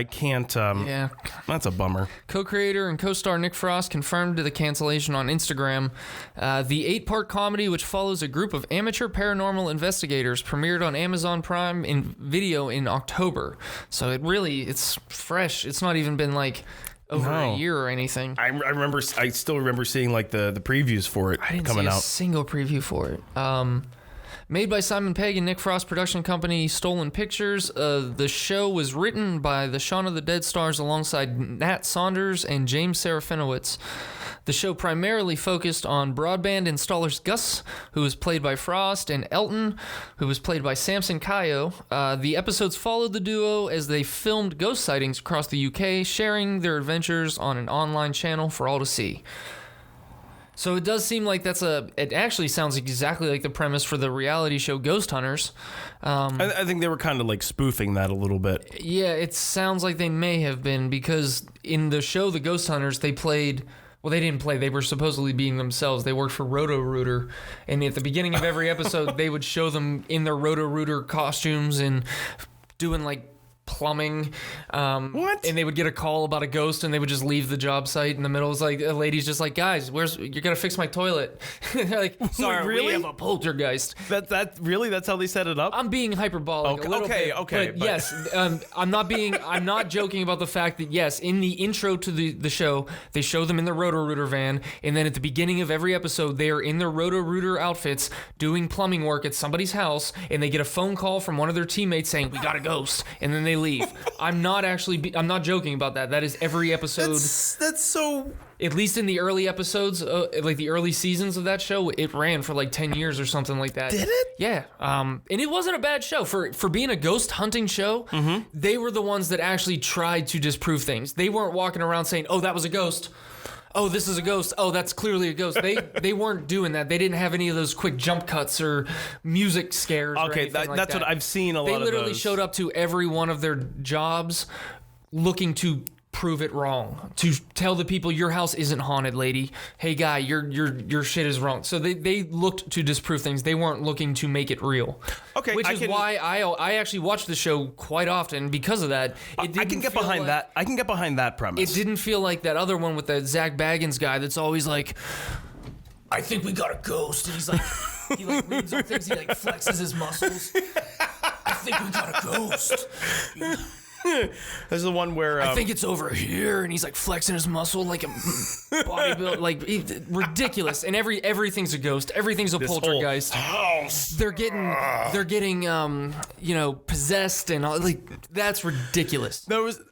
can't. Yeah, that's a bummer. Co-creator and co-star Nick Frost confirmed the cancellation on Instagram. The 8-part comedy, which follows a group of amateur paranormal investigators, premiered on Amazon Prime Video in October. So it's fresh. It's not even been over a year or anything. I still remember seeing the previews for it coming out. I didn't see a single preview for it. Made by Simon Pegg and Nick Frost production company Stolen Pictures. The show was written by the Shaun of the Dead stars alongside Nat Saunders and James Serafinowicz. The show primarily focused on broadband installers Gus, who was played by Frost, and Elton, who was played by Samson Kayo. The episodes followed the duo as they filmed ghost sightings across the UK, sharing their adventures on an online channel for all to see. So it does seem like it actually sounds exactly like the premise for the reality show Ghost Hunters. I think they were kind of like spoofing that a little bit. Yeah, it sounds like they may have been, because in the show The Ghost Hunters, they played... Well, they didn't play. They were supposedly being themselves. They worked for Roto-Rooter. And at the beginning of every episode, they would show them in their Roto-Rooter costumes and doing, like, plumbing. What? And they would get a call about a ghost, and they would just leave the job site in the middle. It's like, a lady's just like, guys, you're going to fix my toilet. They're like, sorry, really? we have a poltergeist. That's how they set it up? I'm being hyperbolic a little bit. Okay. But yes, I'm not joking about the fact that, yes, in the intro to the show, they show them in the Roto-Rooter van, and then at the beginning of every episode, they are in their Roto-Rooter outfits doing plumbing work at somebody's house, and they get a phone call from one of their teammates saying, we got a ghost, and then they leave. I'm not joking about that. That is every episode. That's so... At least in the early episodes, like the early seasons of that show, it ran for like 10 years or something like that. Did it? Yeah. And it wasn't a bad show. For being a ghost hunting show, they were the ones that actually tried to disprove things. They weren't walking around saying, oh, that was a ghost. Oh, this is a ghost. Oh, that's clearly a ghost. They weren't doing that. They didn't have any of those quick jump cuts or music scares. Okay, or that's what I've seen a lot of those. They literally showed up to every one of their jobs looking to prove it wrong, to tell the people your house isn't haunted, lady. Hey, guy, your shit is wrong. So they looked to disprove things. They weren't looking to make it real. Okay, which is why I actually watch the show quite often because of that. I can get behind that. I can get behind that premise. It didn't feel like that other one with that Zach Baggins guy that's always like, I think we got a ghost, and he's like, he like reads on things, he like flexes his muscles. I think we got a ghost. This is the one where I think it's over here, and he's like flexing his muscle like a bodybuilder, like ridiculous. And everything's a ghost, everything's a poltergeist. They're getting possessed, and all, like that's ridiculous.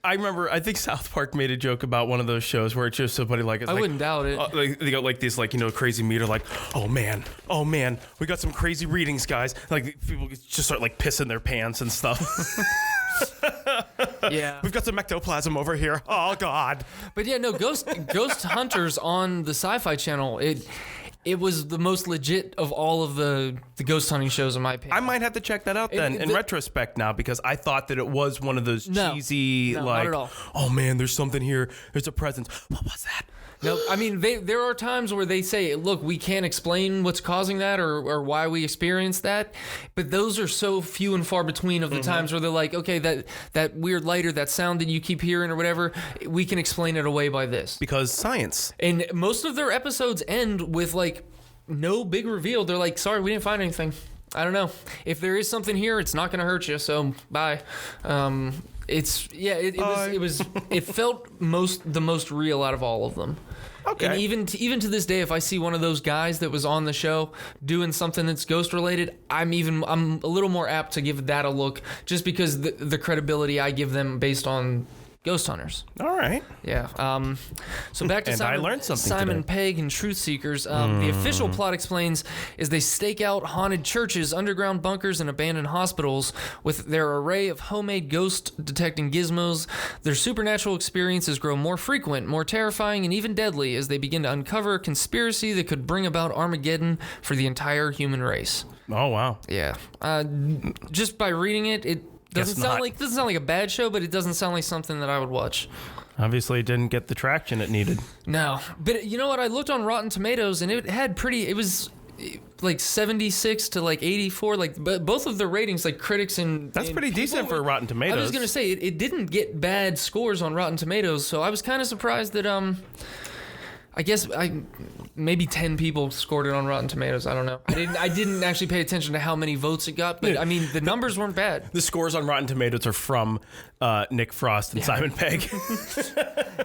I remember. I think South Park made a joke about one of those shows where it's just somebody like. I wouldn't doubt it. Like, they got like this crazy meter, like oh man, we got some crazy readings, guys. Like people just start like pissing their pants and stuff. Yeah, we've got some ectoplasm over here. Oh God! But yeah, no, Ghost Hunters on the Sci-Fi Channel. It was the most legit of all of the ghost hunting shows, in my opinion. I might have to check that out then in retrospect now, because I thought that it was one of those cheesy, no, like, not at all. Oh man, there's something here. There's a presence. What was that? No, I mean, there are times where they say, look, we can't explain what's causing that or why we experience that. But those are so few and far between of the times where they're like, okay, that weird light or that sound that you keep hearing or whatever, we can explain it away by this. Because science. And most of their episodes end with like no big reveal. They're like, sorry, we didn't find anything. I don't know. If there is something here, it's not going to hurt you. So bye. It felt the most real out of all of them. Okay. And even to this day, if I see one of those guys that was on the show doing something that's ghost related, I'm a little more apt to give that a look, just because the credibility I give them based on Ghost Hunters. All right. Yeah. So back to Simon Pegg and Truth Seekers. The official plot explains is they stake out haunted churches, underground bunkers, and abandoned hospitals with their array of homemade ghost detecting gizmos. Their supernatural experiences grow more frequent, more terrifying, and even deadly as they begin to uncover a conspiracy that could bring about Armageddon for the entire human race. Oh wow. Yeah. Just by reading it doesn't sound like a bad show, but it doesn't sound like something that I would watch. Obviously, it didn't get the traction it needed. No, but you know what? I looked on Rotten Tomatoes, and it was like 76 to like 84. Like, but both of the ratings, like critics and that's pretty decent for Rotten Tomatoes. I was gonna say it didn't get bad scores on Rotten Tomatoes, so I was kind of surprised that I guess maybe 10 people scored it on Rotten Tomatoes. I don't know. I didn't actually pay attention to how many votes it got, but I mean the numbers weren't bad. The scores on Rotten Tomatoes are from Nick Frost and Simon Pegg.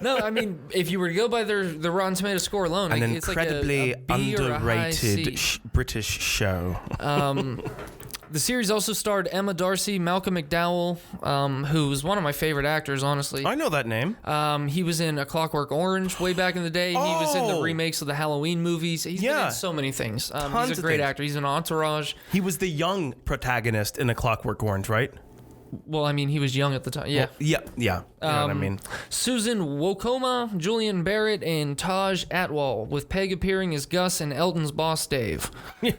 No, I mean if you were to go by the Rotten Tomatoes score alone, an it's incredibly like a B underrated or a high C. British show. The series also starred Emma Darcy, Malcolm McDowell, who was one of my favorite actors, honestly. I know that name. He was in A Clockwork Orange way back in the day. He was in the Oh! remakes of the Halloween movies. He's been in so many things. Tons He's a of great things. actor. He's an Entourage. He was the young protagonist in A Clockwork Orange, right? Well, I mean, he was young at the time. Yeah. Yeah. You know what I mean? Susan Wokoma, Julian Barrett, and Taj Atwal, with Peg appearing as Gus and Elton's boss, Dave.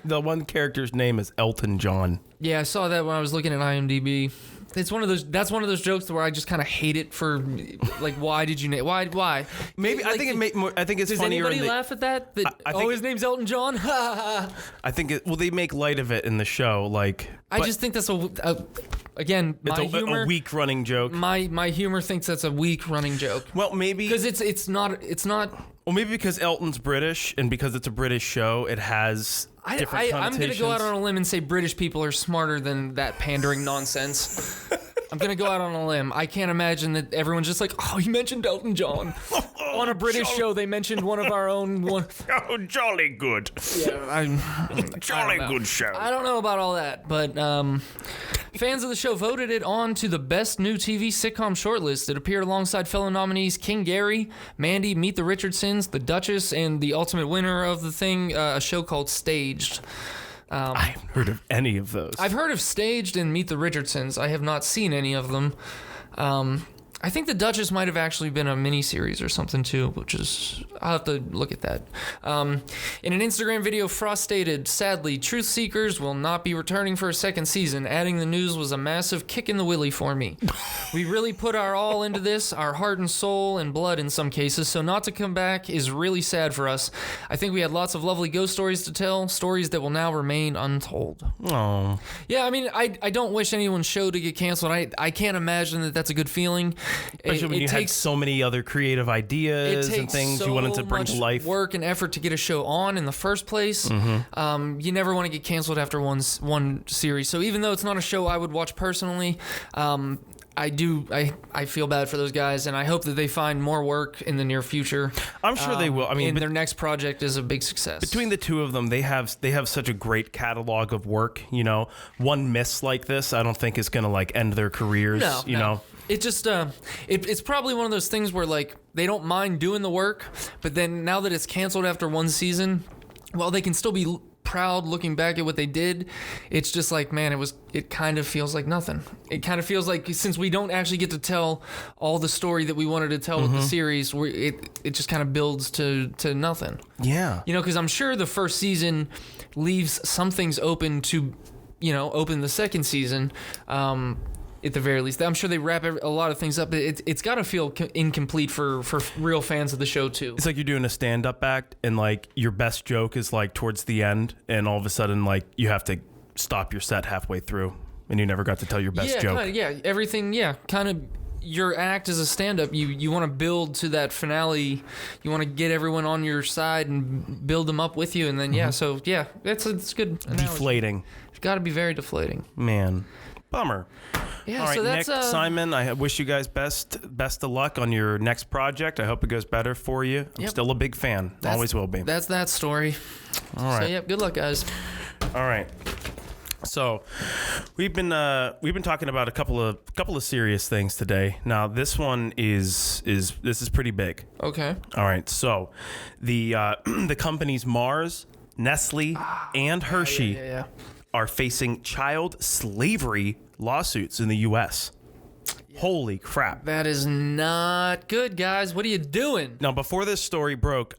The one character's name is Elton John. Yeah, I saw that when I was looking at IMDb. It's one of those. That's one of those jokes where I just kind of hate it for, like, why did you name? Why? Maybe Like, I think it made more. I think it's does funnier. anybody laugh at that? I think- his name's Elton John. I think it. Well, they make light of it in the show. Like, I just think that's again it's my a humor. weak running joke. My humor thinks that's a weak running joke. Well, maybe Because it's not. Well, maybe because Elton's British, and because it's a British show, it has different I'm connotations. gonna go out on a limb and say British people are smarter than that pandering nonsense. I'm gonna go out on a limb. I can't imagine that everyone's just like, oh, you mentioned Elton John on a British show. They mentioned one of our own. Oh, jolly good. Jolly good show. I don't know about all that, but fans of the show voted it on to the best new TV sitcom shortlist. It appeared alongside fellow nominees King Gary, Mandy, Meet the Richardsons, The Duchess, and the ultimate winner of the thing, a show called Staged. I haven't heard of any of those. I've heard of Staged and Meet the Richardsons. I have not seen any of them. I think The Duchess might have actually been a miniseries or something too, which is, I'll have to look at that. In an Instagram video, Frost stated, "Sadly, Truth Seekers will not be returning for a second season. Adding the news was a massive kick in the willy for me. We really put our all into this, our heart and soul and blood in some cases, so not to come back is really sad for us. I think we had lots of lovely ghost stories to tell, stories that will now remain untold." Oh, Yeah, I mean, I don't wish anyone's show to get canceled. I can't imagine that that's a good feeling. especially when you had so many other creative ideas it and takes things so you wanted to bring much to life. work and effort to get a show on in the first place. You never want to get canceled after one series. So even though it's not a show I would watch personally, I feel bad for those guys, and I hope that they find more work in the near future. I'm sure they will. I mean, and their next project is a big success. between the two of them, they have such a great catalog of work. You know, one miss like this, I don't think is going to like end their careers. No, you no. know. It just it's probably one of those things where like they don't mind doing the work, but then now that it's canceled after one season, while they can still be proud looking back at what they did, it's just like, man, it kind of feels like nothing. It kind of feels like, since we don't actually get to tell all the story that we wanted to tell with the series, it just kind of builds to nothing. Yeah. You know, because I'm sure the first season leaves some things open to, open the second season. At the very least, I'm sure they wrap a lot of things up. It's got to feel incomplete for real fans of the show too. It's like you're doing a stand-up act, and like your best joke is like towards the end, and all of a sudden like you have to stop your set halfway through, and you never got to tell your best joke. Everything. Kind of. Your act as a stand-up, you want to build to that finale. You want to get everyone on your side and build them up with you, and then it's good. Analogy. Deflating. It's got to be very deflating. Man, bummer. Yeah, All right, so that's Nick, Simon, I wish you guys best of luck on your next project. I hope it goes better for you. I'm still a big fan. Always will be. That's that story. All right. So good luck, guys. All right. So we've been talking about a couple of serious things today. Now this one is pretty big. Okay. All right. So the the companies Mars, Nestle, and Hershey are facing child slavery lawsuits in the U.S. Holy crap. That is not good, guys. What are you doing? Now, before this story broke,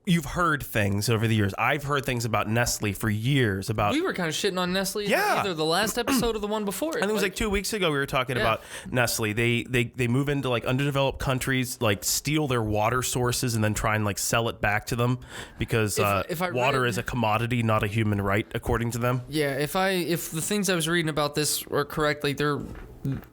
you've heard things over the years. I've heard things about Nestle for years. We were kind of shitting on Nestle in Yeah. either the last episode or the one before it. I think it was like 2 weeks ago we were talking about Nestle. They move into like underdeveloped countries, like steal their water sources and then try and like sell it back to them because if I water is a commodity, not a human right, according to them. Yeah, if the things I was reading about this were correct, like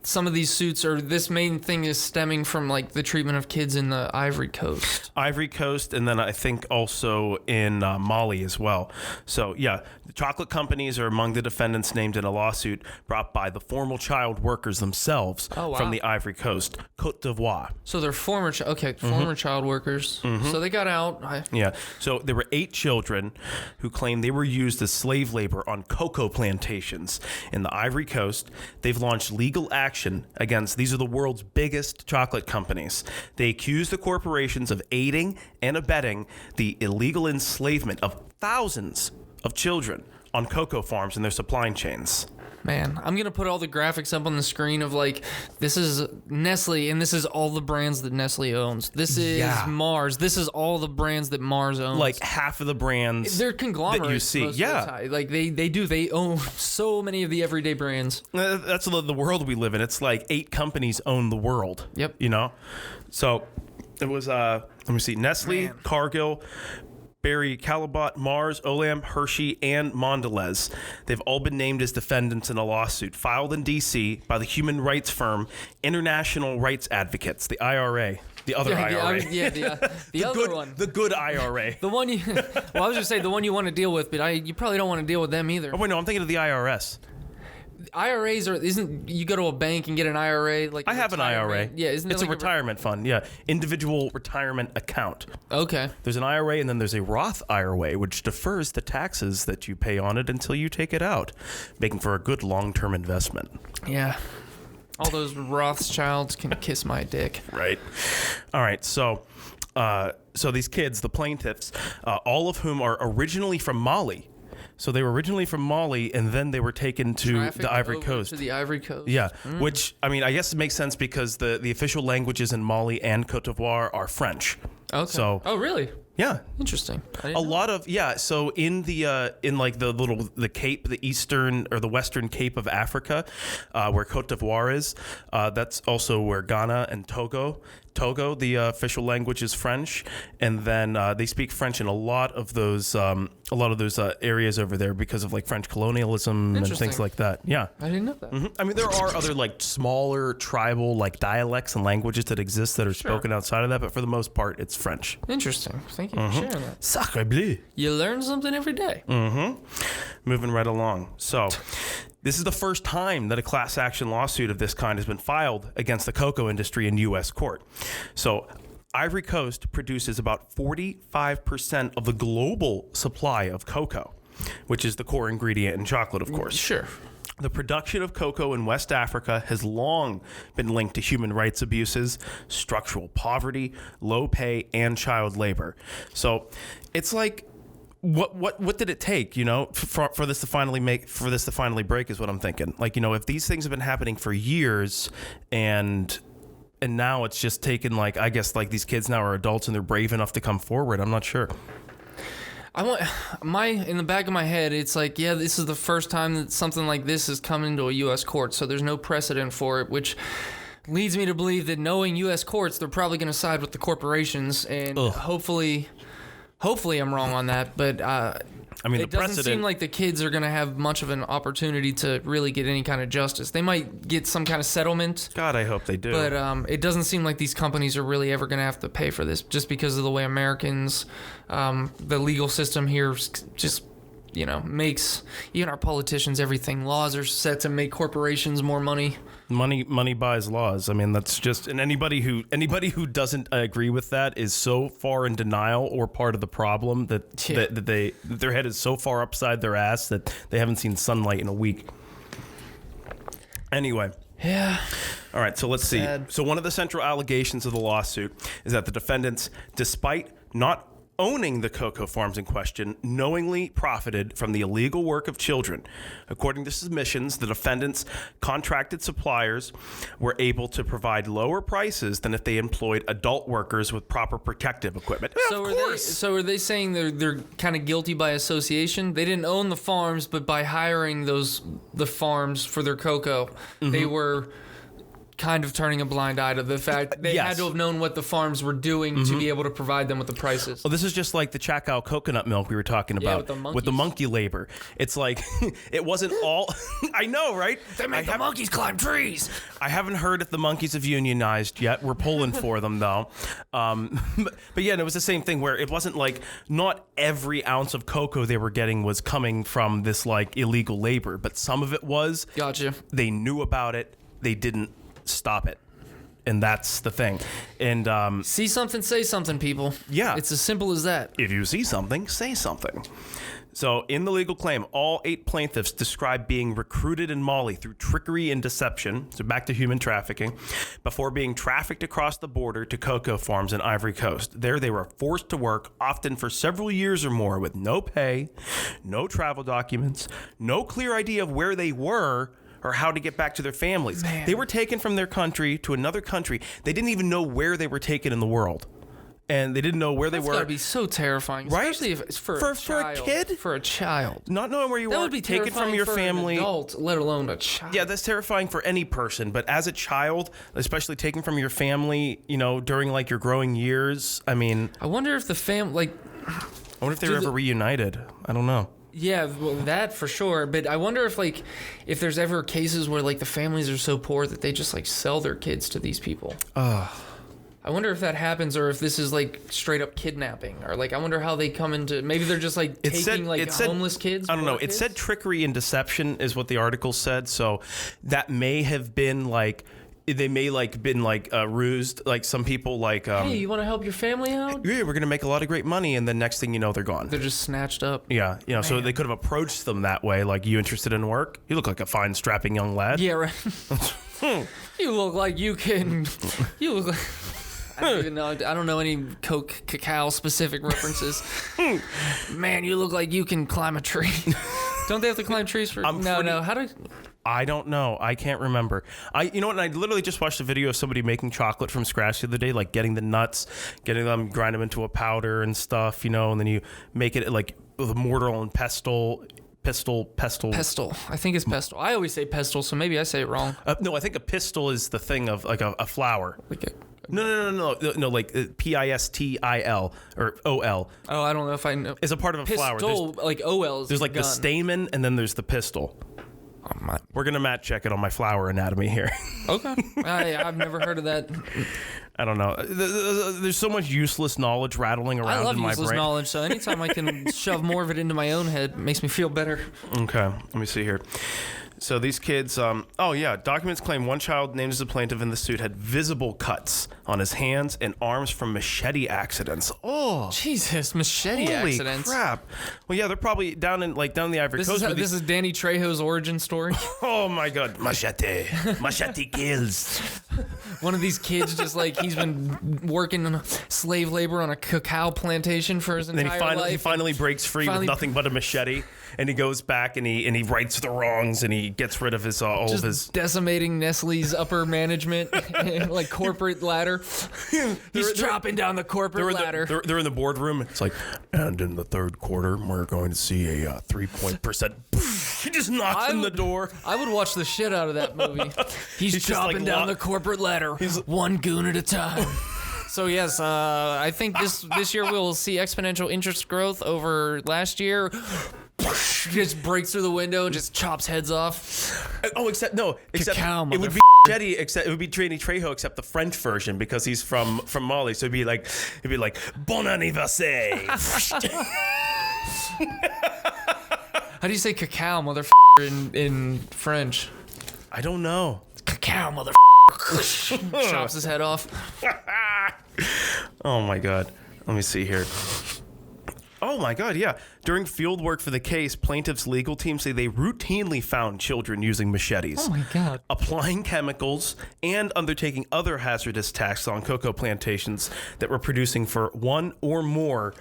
some of these suits, or this main thing is stemming from like the treatment of kids in the Ivory Coast. Ivory Coast, and then I think also in Mali as well. So yeah, the chocolate companies are among the defendants named in a lawsuit brought by the former child workers themselves from the Ivory Coast, Côte d'Ivoire. So they're former child workers. So they got out. Yeah. So there were 8 children who claimed they were used as slave labor on cocoa plantations in the Ivory Coast. They've launched legal action against, these are the world's biggest chocolate companies. They accuse the corporations of aiding and abetting the illegal enslavement of thousands of children on cocoa farms and their supply chains. Man, I'm going to put all the graphics up on the screen of like, this is Nestle, and this is all the brands that Nestle owns. This is Mars. This is all the brands that Mars owns. Like half of the brands they're conglomerates that you see. Yeah. Like they own so many of the everyday brands. That's the world we live in. It's like 8 companies own the world. Yep. You know? So it was, let me see, Nestle, Cargill, Barry Callebaut, Mars, Olam, Hershey, and Mondelez. They've all been named as defendants in a lawsuit filed in D.C. by the human rights firm International Rights Advocates, the IRA. The other IRA. The other one. The good IRA. The one you... Well, I was just saying the one you want to deal with, but you probably don't want to deal with them either. Oh, wait, no, I'm thinking of the IRS. IRAs isn't you go to a bank and get an IRA like I have an IRA. Yeah, isn't it it's like a retirement fund? Yeah, individual retirement account. Okay. There's an IRA and then there's a Roth IRA, which defers the taxes that you pay on it until you take it out, making for a good long-term investment. Yeah. All those Rothschilds can kiss my dick. Right. All right. So these kids, the plaintiffs, all of whom are originally from Mali. So they were originally from Mali, and then they were taken to the Ivory Coast. To the Ivory Coast. Yeah, which, I mean, I guess it makes sense because the official languages in Mali and Côte d'Ivoire are French. Okay. So, oh, really? Yeah. Interesting. Lot of so in the Cape, the eastern or the western Cape of Africa, where Côte d'Ivoire is, that's also where Ghana and Togo, the official language is French, and then they speak French in a lot of those areas over there because of like French colonialism and things like that. Yeah, I didn't know that. Mm-hmm. I mean, there are other like smaller tribal like dialects and languages that exist that are spoken outside of that, but for the most part, it's French. Interesting. Thank you for sharing that. Sacre bleu. You learn something every day. Moving right along. So, this is the first time that a class action lawsuit of this kind has been filed against the cocoa industry in U.S. court. So, Ivory Coast produces about 45% of the global supply of cocoa, which is the core ingredient in chocolate, of course. Sure. The production of cocoa in West Africa has long been linked to human rights abuses, structural poverty, low pay, and child labor. So it's like, what did it take, for this to finally break is what I'm thinking. Like, if these things have been happening for years and now it's just taken, like, I guess, like, these kids now are adults and they're brave enough to come forward. I'm not sure. In the back of my head, it's like, yeah, this is the first time that something like this has come into a U.S. court, so there's no precedent for it, which leads me to believe that knowing U.S. courts, they're probably going to side with the corporations, and hopefully I'm wrong on that, but it doesn't seem like the kids are going to have much of an opportunity to really get any kind of justice. They might get some kind of settlement. God, I hope they do. But it doesn't seem like these companies are really ever going to have to pay for this just because of the way Americans, the legal system here just, makes even our politicians everything. Laws are set to make corporations more money. Money buys laws. I mean, that's just, and anybody who doesn't agree with that is so far in denial or part of the problem that their head is so far upside their ass that they haven't seen sunlight in a week. Anyway. Yeah. All right, so let's see. So one of the central allegations of the lawsuit is that the defendants, despite not owning the cocoa farms in question, knowingly profited from the illegal work of children. According to submissions, the defendants' contracted suppliers were able to provide lower prices than if they employed adult workers with proper protective equipment. So are they saying they're kind of guilty by association? They didn't own the farms, but by hiring the farms for their cocoa, they were kind of turning a blind eye to the fact they had to have known what the farms were doing to be able to provide them with the prices. Well, this is just like the Chappelle coconut milk we were talking about with the monkey labor. It's like it wasn't all. I know, right? They make the monkeys climb trees. I haven't heard if the monkeys have unionized yet. We're pulling for them though. But yeah, it was the same thing where it wasn't like not every ounce of cocoa they were getting was coming from this like illegal labor, but some of it was. Gotcha. They knew about it. They didn't stop it. And that's the thing. And see something, say something, people. Yeah. It's as simple as that. If you see something, say something. So in the legal claim, all 8 plaintiffs describe being recruited in Mali through trickery and deception, so back to human trafficking, before being trafficked across the border to cocoa farms in Ivory Coast. There they were forced to work, often for several years or more, with no pay, no travel documents, no clear idea of where they were, or how to get back to their families. Man. They were taken from their country to another country. They didn't even know where they were taken in the world. And they didn't know where they were. That's gotta be so terrifying, right? Especially if it's for a child. For a kid? For a child. Not knowing where you That were, would be taken from your for family. An adult, let alone a child. Yeah, that's terrifying for any person. But as a child, especially taken from your family, you know, during like your growing years, I mean, I wonder if the I wonder if they were ever reunited. I don't know. Yeah, well, that for sure. But I wonder if there's ever cases where like the families are so poor that they just like sell their kids to these people. I wonder if that happens, or if this is like straight up kidnapping, or like I wonder how they come into. Maybe they're just like taking homeless kids. I don't know. It said trickery and deception is what the article said. So that may have been like. They may like been like rused, like some people like. Hey, you want to help your family out? Yeah, we're gonna make a lot of great money, and then next thing you know, they're gone. They're just snatched up. Yeah, you know, so they could have approached them that way, like, you interested in work? You look like a fine, strapping young lad. Yeah, right. You look like you can. You look like. I don't even know. I don't know any cacao specific references. Man, you look like you can climb a tree. Don't they have to climb trees for? No. How do? I don't know. I can't remember. You know what? And I literally just watched a video of somebody making chocolate from scratch the other day, like getting the nuts, getting them, grind them into a powder and stuff, you know, and then you make it like with a mortar and pestle. Pestle. I think it's pestle. I always say pestle, so maybe I say it wrong. No, I think a pistil is the thing of like a flour. No, like PISTIL or OL. Oh, I don't know if I know. It's a part of a flower. Pistol, like OL. There's like gun. the stamen, and then there's the pistil. We're gonna Matt check it on my flower anatomy here. Okay, I've never heard of that. I don't know. There's so much useless knowledge rattling around in my brain. I love useless knowledge, so anytime I can shove more of it into my own head, it makes me feel better. Okay, let me see here. So these kids, documents claim one child named as a plaintiff in the suit had visible cuts on his hands and arms from machete accidents. Oh, Jesus, machete accidents. Holy crap. Well, yeah, they're probably down in the Ivory Coast. This is Danny Trejo's origin story. Oh my God, machete kills. One of these kids just like he's been working slave labor on a cacao plantation for his entire life. He finally breaks free with nothing but a machete, and he goes back and he rights the wrongs and he gets rid of his decimating Nestle's upper management, like corporate ladder. He's chopping down the corporate ladder. They're in the boardroom. It's like, and in the third quarter, we're going to see a 3% He just knocks in the door. I would watch the shit out of that movie. He's chopping down the corporate ladder, one goon at a time. So yes, I think this year we'll see exponential interest growth over last year. Just breaks through the window and just chops heads off. Oh, except Cacao, it would be machete, except it would be Danny Trejo, except the French version because he's from Mali. So it'd be like bon anniversaire. How do you say cacao, motherfucker, in French? I don't know. Cacao, motherfucker. Chops his head off. Oh my God. Let me see here. Oh my God, yeah. During field work for the case, plaintiffs' legal team say they routinely found children using machetes. Oh my God. Applying chemicals and undertaking other hazardous tasks on cocoa plantations that were producing for one or more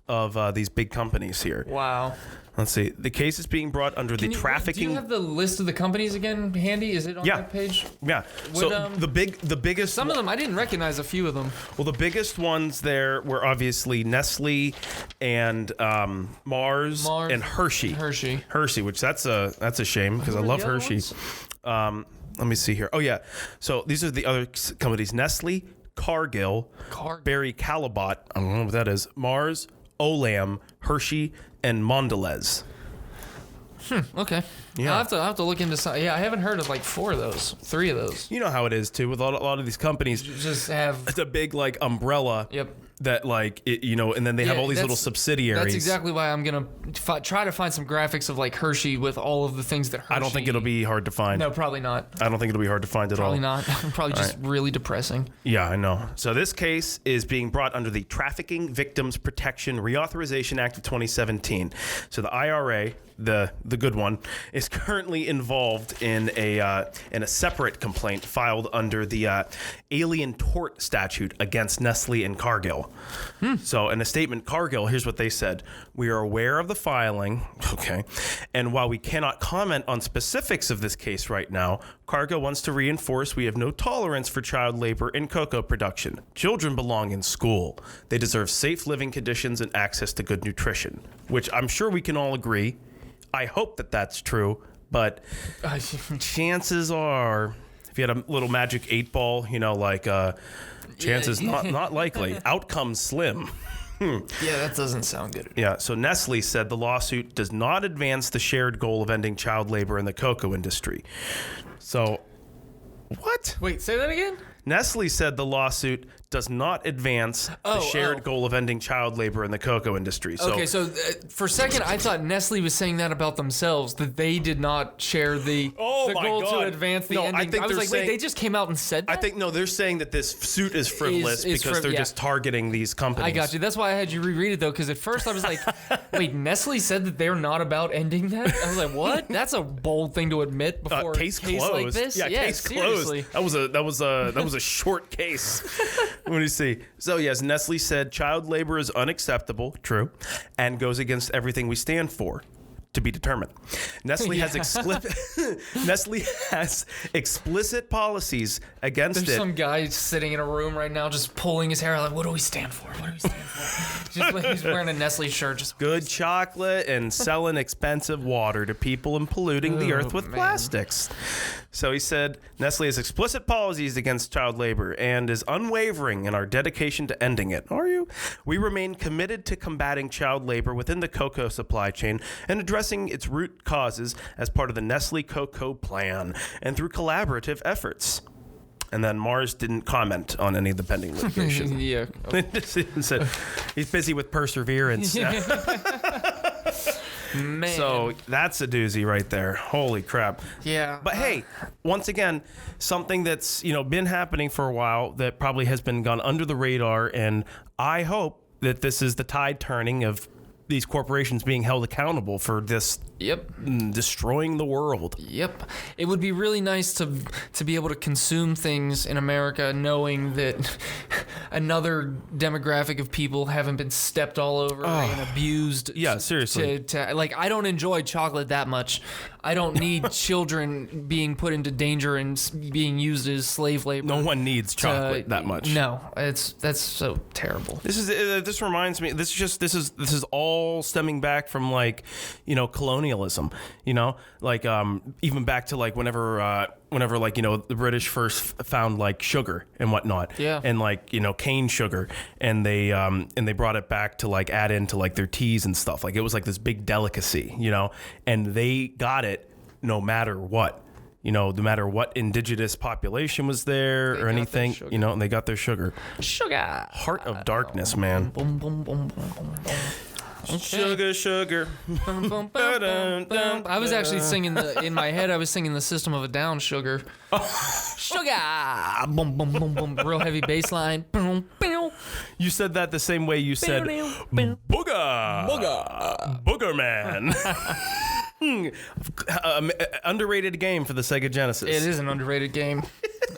of these big companies here. Wow. Let's see. The case is being brought under the trafficking. Do you have the list of the companies again handy? Is it on that page? Yeah. So the biggest. Some of them I didn't recognize. A few of them. Well, the biggest ones there were obviously Nestle and Mars and Hershey. Hershey, which that's a shame because I love Hershey. Let me see here. Oh, yeah. So these are the other companies. Nestle, Cargill, Barry Callebaut, I don't know what that is, Mars, Olam, Hershey, and Mondelez. Okay. Yeah. I'll have to look into some. Yeah, I haven't heard of like 3 of those. You know how it is, too, with a lot of these companies. You just have... It's a big, like, umbrella. Yep. That, like, and then they have all these little subsidiaries. That's exactly why I'm going to try to find some graphics of, like, Hershey with all of the things that Hershey... I don't think it'll be hard to find. No, probably not. I don't think it'll be hard to find at all. Probably not. Probably just really depressing. Yeah, I know. So this case is being brought under the Trafficking Victims Protection Reauthorization Act of 2017. So the IRA, the good one, is currently involved in a separate complaint filed under the Alien Tort Statute against Nestle and Cargill. So in a statement, Cargill, here's what they said. We are aware of the filing, okay, and while we cannot comment on specifics of this case right now, Cargill wants to reinforce we have no tolerance for child labor in cocoa production. Children belong in school. They deserve safe living conditions and access to good nutrition, which I'm sure we can all agree. I hope that that's true, but chances are, if you had a little magic 8-ball, chances not likely. Outcome slim. Yeah, that doesn't sound good. Yeah, so Nestle said the lawsuit does not advance the shared goal of ending child labor in the cocoa industry. So, what? Wait, say that again? Nestle said the lawsuit does not advance the shared goal of ending child labor in the cocoa industry. So, okay, so for a second, I thought Nestle was saying that about themselves, that they did not share the goal to advance the ending. I was like, wait, they just came out and said that? I think, no, they're saying that this suit is frivolous because they're just targeting these companies. I got you. That's why I had you reread it, though, because at first I was like, wait, Nestle said that they're not about ending that? I was like, what? That's a bold thing to admit before a case closed. Like this? Yeah, case seriously. Closed. That was a short case. What do you see? So yes, Nestle said child labor is unacceptable, true, and goes against everything we stand for. To be determined. Nestle has explicit policies against it. There's some guy sitting in a room right now just pulling his hair like, what do we stand for? What do we stand for? Just like he's wearing a Nestle shirt. Just good chocolate and selling expensive water to people and polluting the earth with plastics. So he said, Nestle has explicit policies against child labor and is unwavering in our dedication to ending it. Are you? We remain committed to combating child labor within the cocoa supply chain and addressing its root causes as part of the Nestle Cocoa Plan and through collaborative efforts. And then Mars didn't comment on any of the pending litigation. Yeah. He said he's busy with perseverance. Man. So that's a doozy right there. Holy crap. Yeah. But hey, once again, something that's, been happening for a while that probably has been gone under the radar, and I hope that this is the tide turning of these corporations being held accountable for this destroying the world. Yep. It would be really nice to be able to consume things in America knowing that another demographic of people haven't been stepped all over and abused. Yeah, seriously. I don't enjoy chocolate that much. I don't need children being put into danger and being used as slave labor. No one needs chocolate that much. No, that's so terrible. This reminds me. This is all stemming back from colonialism. Even back to whenever the British first found like sugar and whatnot. Yeah. And cane sugar, and they brought it back to add into their teas and stuff. It was this big delicacy, and they got it no matter what. No matter what indigenous population was there or anything, and they got their sugar. Sugar. Heart of darkness, man. Boom, boom, boom, boom, boom, boom. Okay. Sugar. I was actually singing in my head. I was singing the System of a Down, Sugar. Sugar. Boom, boom, boom, boom. Real heavy bass line. Boom, boom. You said that the same way you said booger. Booger man. Underrated game for the Sega Genesis. It is an underrated game.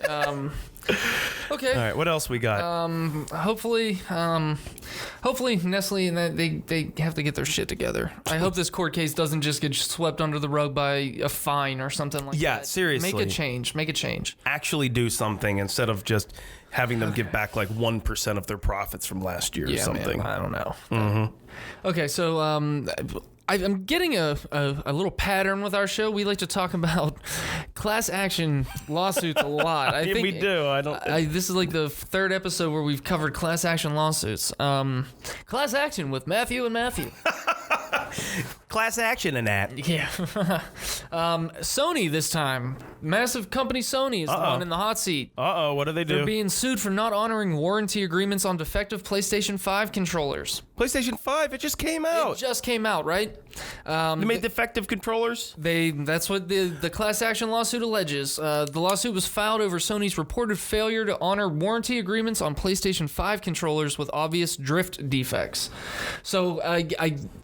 Okay. All right. What else we got? Hopefully Nestle and they have to get their shit together. I hope this court case doesn't just get swept under the rug by a fine or something like that. Yeah, seriously. Make a change. Actually do something instead of just having them give back 1% of their profits from last year or something. Man, I don't know. Mm-hmm. Okay, so I'm getting a little pattern with our show. We like to talk about class action lawsuits a lot. I think we do. This is like the third episode where we've covered class action lawsuits. Class action with Matthew and Matthew. Class action and that. Yeah. Sony this time. Massive company Sony is the one in the hot seat. Uh-oh, what do they do? They're being sued for not honoring warranty agreements on defective PlayStation 5 controllers. PlayStation 5, it just came out. It just came out, right? They made defective controllers? That's what the class action lawsuit alleges. The lawsuit was filed over Sony's reported failure to honor warranty agreements on PlayStation 5 controllers with obvious drift defects. So,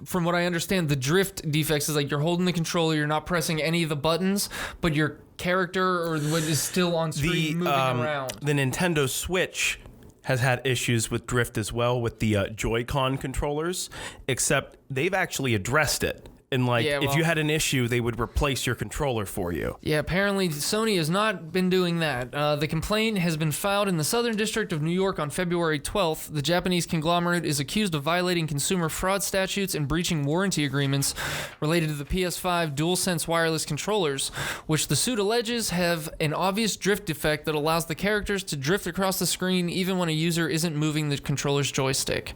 from what I understand, the drift defects is like you're holding the controller, you're not pressing any of the buttons, but your character or what is still on screen moving around. The Nintendo Switch has had issues with drift as well with the Joy-Con controllers, except they've actually addressed it. And if you had an issue, they would replace your controller for you. Yeah, apparently Sony has not been doing that. The complaint has been filed in the Southern District of New York on February 12th. The Japanese conglomerate is accused of violating consumer fraud statutes and breaching warranty agreements related to the PS5 DualSense wireless controllers, which the suit alleges have an obvious drift defect that allows the characters to drift across the screen even when a user isn't moving the controller's joystick.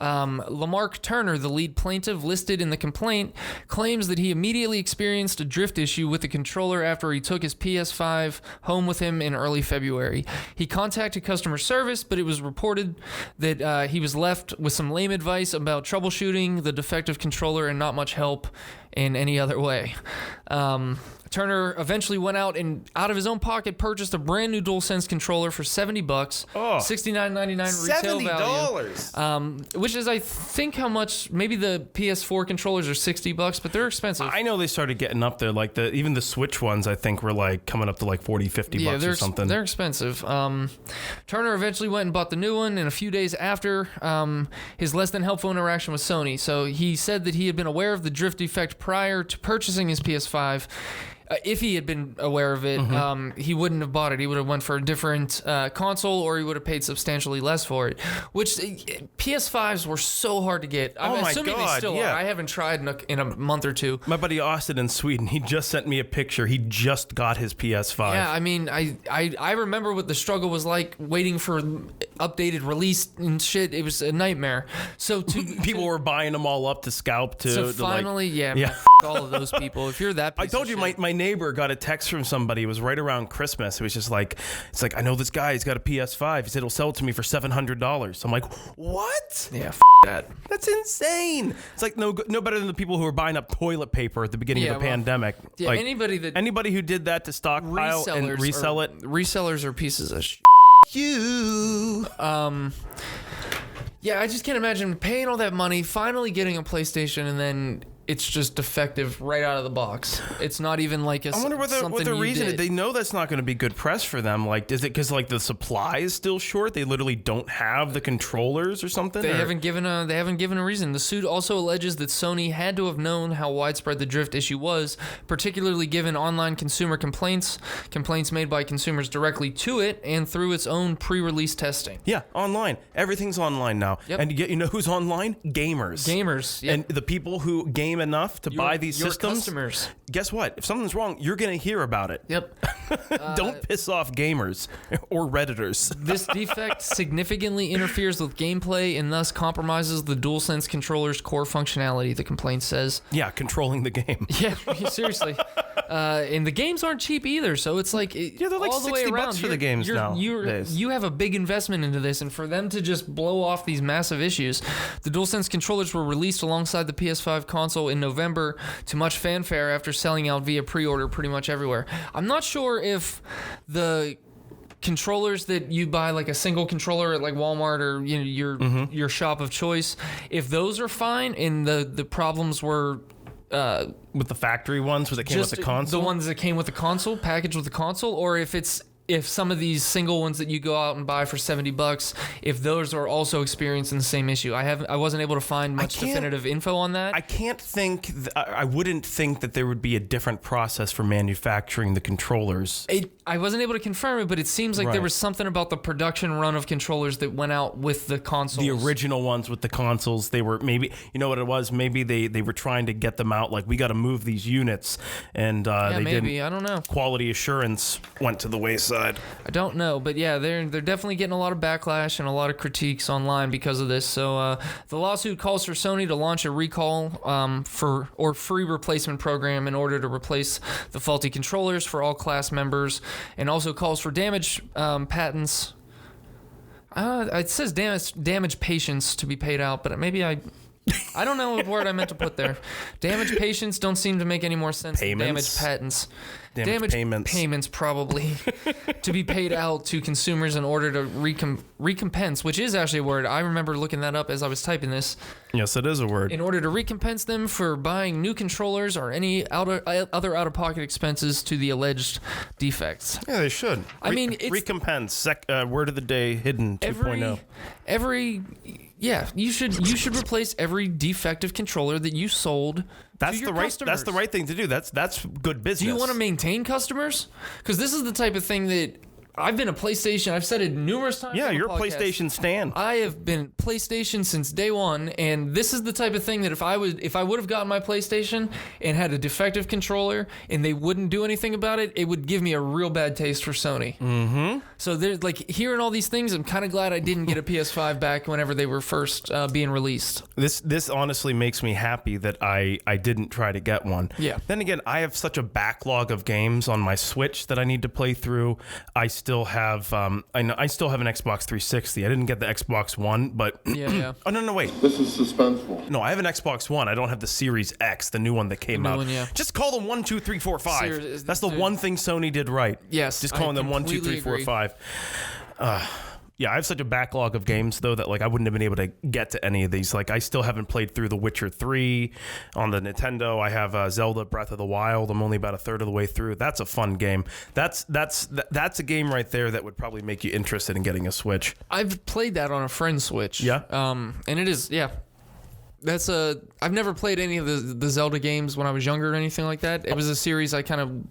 Lamarck Turner, the lead plaintiff listed in the complaint, claims that he immediately experienced a drift issue with the controller after he took his PS5 home with him in early February. He contacted customer service, but it was reported that he was left with some lame advice about troubleshooting the defective controller and not much help in any other way. Turner eventually went out and out of his own pocket purchased a brand new DualSense controller for $70, $69.99 retail value. Which is, I think, how much. Maybe the PS4 controllers are $60, but they're expensive. I know they started getting up there. Like even the Switch ones, I think, were like coming up to like $40, $50 or something. They're expensive. Turner eventually went and bought the new one, and a few days after his less than helpful interaction with Sony. So he said that he had been aware of the drift defect prior to purchasing his PS5. If he had been aware of it, he wouldn't have bought it. He would have went for a different console, or he would have paid substantially less for it. Which PS5s were so hard to get. I'm assuming they still are. I haven't tried in a month or two. My buddy Austin in Sweden, he just sent me a picture. He just got his PS5. Yeah, I mean, I remember what the struggle was like waiting for updated release and shit. It was a nightmare. So people were buying them all up to scalp to. So finally, yeah. All of those people. If you're that, I told you my neighbor got a text from somebody. It was right around Christmas. It was just like, it's like, I know this guy. He's got a PS5. He said he'll sell it to me for $700. I'm like, what? Yeah, that. That's insane. It's like no better than the people who were buying up toilet paper at the beginning of the pandemic. Yeah, like, anybody who did that to stockpile and resell it. Resellers are pieces of shit. You. Yeah, I just can't imagine paying all that money, finally getting a PlayStation, and then it's just defective right out of the box. It's not even like I wonder what the reason is. They know that's not going to be good press for them. Like, is it because like the supply is still short? They literally don't have the controllers or something. They haven't given a reason. The suit also alleges that Sony had to have known how widespread the drift issue was, particularly given online consumer complaints made by consumers directly to it and through its own pre-release testing. Yeah, online. Everything's online now. Yep. And you know who's online? Gamers. Yep. And the people who game enough to buy these systems. Customers. Guess what? If something's wrong, you're going to hear about it. Yep. Don't piss off gamers or Redditors. This defect significantly interferes with gameplay and thus compromises the DualSense controller's core functionality, the complaint says. Yeah, controlling the game. Yeah, seriously. And the games aren't cheap either, so it's like they're like all the way around $60 for the games now. You have a big investment into this, and for them to just blow off these massive issues. The DualSense controllers were released alongside the PS5 console in November to much fanfare after selling out via pre-order pretty much everywhere. I'm not sure if the controllers that you buy, like a single controller at like Walmart or your shop of choice, if those are fine and the problems were with the factory ones that came with the console, the ones that came with the console, packaged with the console, or if some of these single ones that you go out and buy for $70, if those are also experiencing the same issue. I wasn't able to find much definitive info on that. I wouldn't think that there would be a different process for manufacturing the controllers. I wasn't able to confirm it, but it seems like there was something about the production run of controllers that went out with the consoles. The original ones with the consoles, they were maybe, you know what it was? Maybe they were trying to get them out, like, we got to move these units, and they didn't. I don't know. Quality assurance went to the wayside. I don't know, but yeah, they're definitely getting a lot of backlash and a lot of critiques online because of this. So the lawsuit calls for Sony to launch a recall or free replacement program in order to replace the faulty controllers for all class members, and also calls for damage patents. It says damage patients to be paid out, but maybe I don't know what word I meant to put there. Damage patients don't seem to make any more sense than damage patents. Damage payments probably to be paid out to consumers in order to recompense, which is actually a word. I remember looking that up as I was typing this. Yes, it is a word. In order to recompense them for buying new controllers or any other out-of-pocket expenses to the alleged defects. Yeah, they should. I mean, it's recompense. Word of the day, hidden 2.0. You should replace every defective controller that you sold. That's the right thing to do. That's good business. Do you want to maintain customers? Because this is the type of thing that I've been a PlayStation. I've said it numerous times. Yeah, on the you're a podcast. PlayStation stan. I have been PlayStation since day one, and this is the type of thing that if I would have gotten my PlayStation and had a defective controller and they wouldn't do anything about it, it would give me a real bad taste for Sony. Mm-hmm. So there's like hearing all these things, I'm kind of glad I didn't get a PS5 back whenever they were first being released. This honestly makes me happy that I didn't try to get one. Yeah. Then again, I have such a backlog of games on my Switch that I need to play through. I still have I still have an Xbox 360. I didn't get the Xbox One, but yeah. Oh no, wait. This is suspenseful. No, I have an Xbox One. I don't have the Series X, the new one that came out. One, yeah. Just call them 1, 2, 3, 4, 5. That's the one thing Sony did right. Yes, just calling them 1, 2, 3, 4, 5. Yeah, I have such a backlog of games though that like I wouldn't have been able to get to any of these. Like I still haven't played through The Witcher 3 on the Nintendo. I have Zelda Breath of the Wild. I'm only about a third of the way through. That's a fun game. That's a game right there that would probably make you interested in getting a Switch. I've played that on a friend's Switch. Yeah. And it is, yeah. I've never played any of the Zelda games when I was younger or anything like that. It was a series I kind of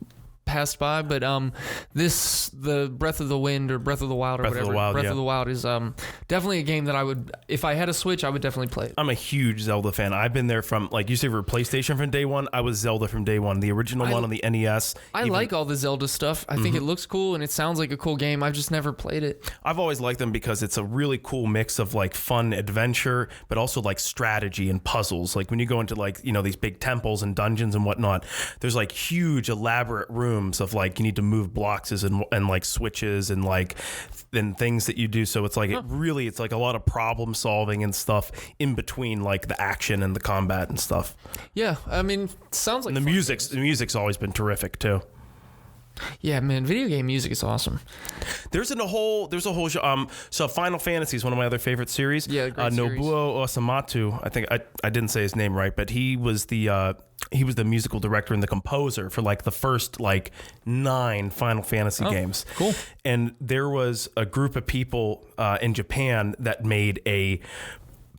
passed by, but the Breath of the Wind or Breath of the Wild or Breath whatever. of the Wild is definitely a game that I would, if I had a Switch, I would definitely play it. I'm a huge Zelda fan. I've been there from, like you say, for PlayStation from day one. I was Zelda from day one. The original one on the NES. I like all the Zelda stuff. I think it looks cool and it sounds like a cool game. I've just never played it. I've always liked them because it's a really cool mix of like fun adventure, but also like strategy and puzzles. Like when you go into like, you know, these big temples and dungeons and whatnot, there's like huge elaborate rooms of like you need to move blocks and like switches and like and things that you do. So it's like it's like a lot of problem solving and stuff in between like the action and the combat and stuff. Yeah, I mean, sounds like and the music's always been terrific too. Yeah, man, video game music is awesome. There's a whole so Final Fantasy is one of my other favorite series. Yeah, great series. Nobuo Osamatsu, I think I didn't say his name right, but he was the musical director and the composer for like the first like 9 Final Fantasy games. Cool. And there was a group of people in Japan that made a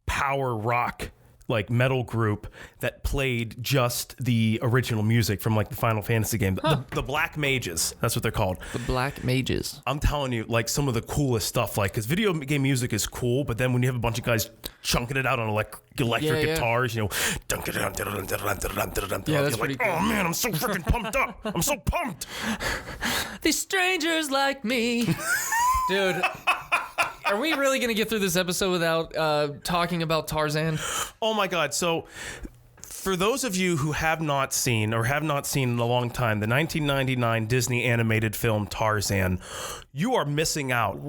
power rock like metal group that played just the original music from like the Final Fantasy game. The Black Mages, that's what they're called. The Black Mages. I'm telling you, like some of the coolest stuff, like because video game music is cool, but then when you have a bunch of guys chunking it out on electric guitars, you know, yeah, that's you're pretty like, cool. oh man, I'm so freaking pumped up. I'm so pumped. These strangers like me. Dude. Are we really going to get through this episode without talking about Tarzan? Oh my God. So for those of you who have not seen in a long time, the 1999 Disney animated film Tarzan, you are missing out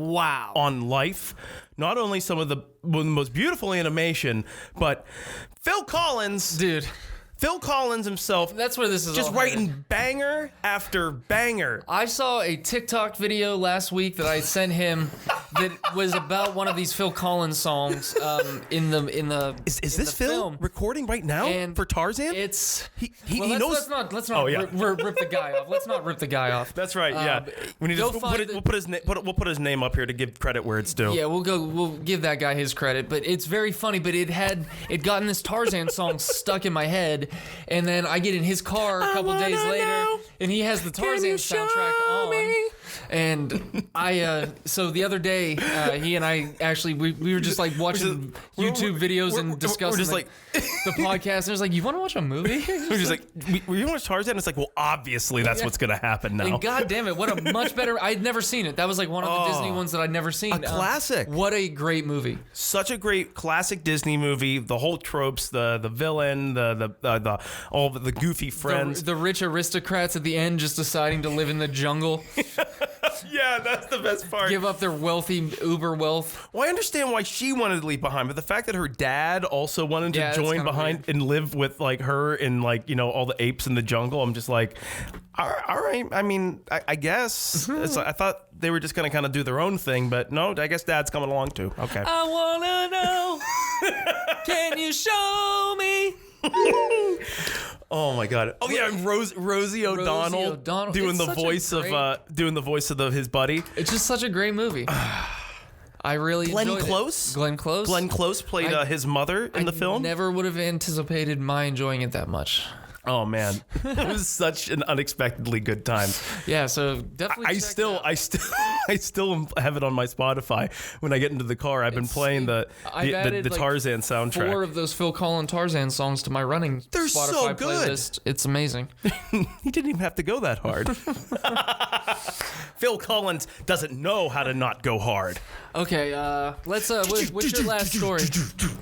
on life. Not only some of the most beautiful animation, but Phil Collins. Dude. Phil Collins himself. That's where this is just all writing headed. banger after banger. I saw a TikTok video last week that I sent him that was about one of these Phil Collins songs in the Is this Phil film. Recording right now And for Tarzan? It's he knows. Let's not rip the guy off. Let's not rip the guy off. That's right. Yeah, we need to we'll put his name up here to give credit where it's due. Yeah, we'll give that guy his credit, but it's very funny. But it gotten this Tarzan song stuck in my head, and then I get in his car a couple days later, and he has the Tarzan soundtrack on. And so the other day, he and I actually, we were just like watching YouTube videos and discussing just like the podcast. And it was like, you want to watch a movie? We're just like, were you watch Tarzan? It's like, well, obviously that's what's going to happen now. And God damn it, what a much better, I'd never seen it. That was like one of the Disney ones that I'd never seen. A classic. What a great movie. Such a great classic Disney movie. The whole tropes, the villain, the all the goofy friends. The rich aristocrats at the end just deciding to live in the jungle. Yeah, that's the best part. Give up their wealthy uber wealth. Well, I understand why she wanted to leave behind, but the fact that her dad also wanted to join behind and live with like her and like, you know, all the apes in the jungle, I'm just like, all right. I mean, I guess. It's like, I thought they were just going to kind of do their own thing, but no, I guess dad's coming along too. Okay. I want to know, can you show me? Oh my God! Oh yeah, Rosie O'Donnell doing the voice of his buddy. It's just such a great movie. I really Glenn enjoyed Close. it. Glenn Close. Glenn Close played his mother in the film. Never would have anticipated my enjoying it that much. Oh man, it was such an unexpectedly good time. Yeah, so definitely. I still have it on my Spotify. When I get into the car, I've been playing the Tarzan soundtrack. 4 of those Phil Collins Tarzan songs to my running They're Spotify so good. playlist. It's amazing. He didn't even have to go that hard. Phil Collins doesn't know how to not go hard. Okay, let's. What's your last story?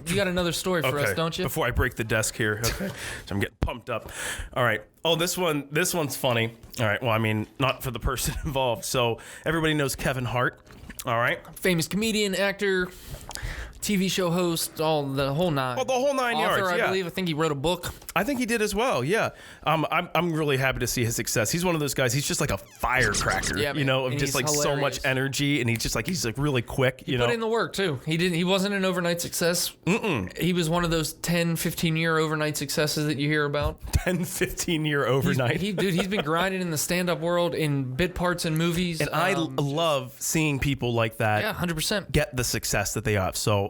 You got another story for us, don't you? Before I break the desk here, okay. So I'm getting pumped up. All right. Oh, this one's funny. All right. Well, I mean, not for the person involved. So everybody knows Kevin Hart. All right. Famous comedian, actor, TV show host, the whole nine. Well, the whole 9 yards. Author, I believe. I think he wrote a book. I think he did as well. Yeah. I'm really happy to see his success. He's one of those guys. He's just like a firecracker. Yeah, you know, of just like hilarious. So much energy, and he's like really quick. He put in the work too. He wasn't an overnight success. He was one of those 10, 15-year overnight successes that you hear about. 10, 15-year overnight. He's been grinding in the stand-up world in bit parts and movies. And I love seeing people like that. Yeah, 100%. Get the success that they have. So.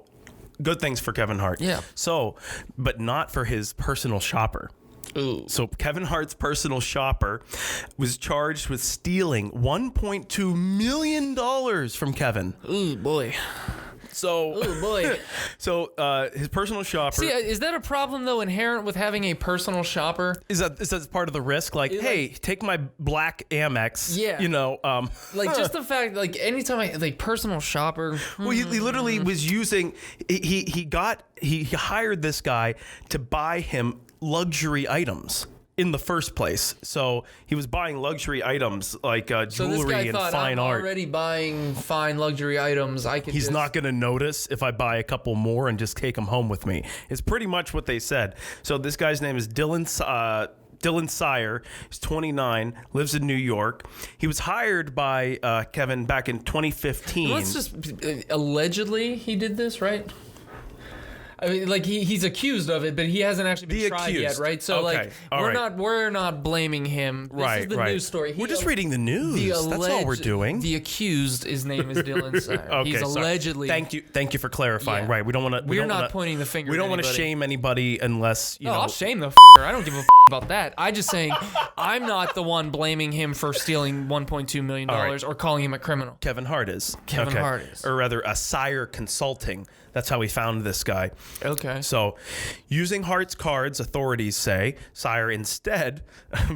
Good things for Kevin Hart. Yeah. So, but not for his personal shopper. Ooh. So Kevin Hart's personal shopper was charged with stealing $1.2 million from Kevin. Ooh, boy. So, oh boy. So his personal shopper. See, is that a problem though inherent with having a personal shopper? Is that part of the risk? Like, hey, take my black Amex. Yeah. You know, like just the fact, like anytime personal shopper. Well, he literally was using. He hired this guy to buy him luxury items. In the first place, so he was buying luxury items like jewelry and fine art. I'm already buying fine luxury items. He's not going to notice if I buy a couple more and just take them home with me. It's pretty much what they said. So this guy's name is Dylan Sire. He's 29, lives in New York. He was hired by Kevin back in 2015. Let's just allegedly he did this, right? I mean, like he's accused of it, but he hasn't actually been tried yet, right? So okay. we're not blaming him. This is the news story. We're just reading the news. That's all we're doing. The accused, his name is Dylan Sire. Okay, he's allegedly. Thank you for clarifying. Yeah. Right, we don't want to. We're not pointing the finger. We don't want to shame anybody unless you know. I'll shame the. I don't give a about that. I'm just saying I'm not the one blaming him for stealing $1.2 million or calling him a criminal. Kevin Hart is. Kevin Hart is, or rather, a Sire Consulting. That's how we found this guy. Okay. So, using Hart's cards, authorities say, Sire instead,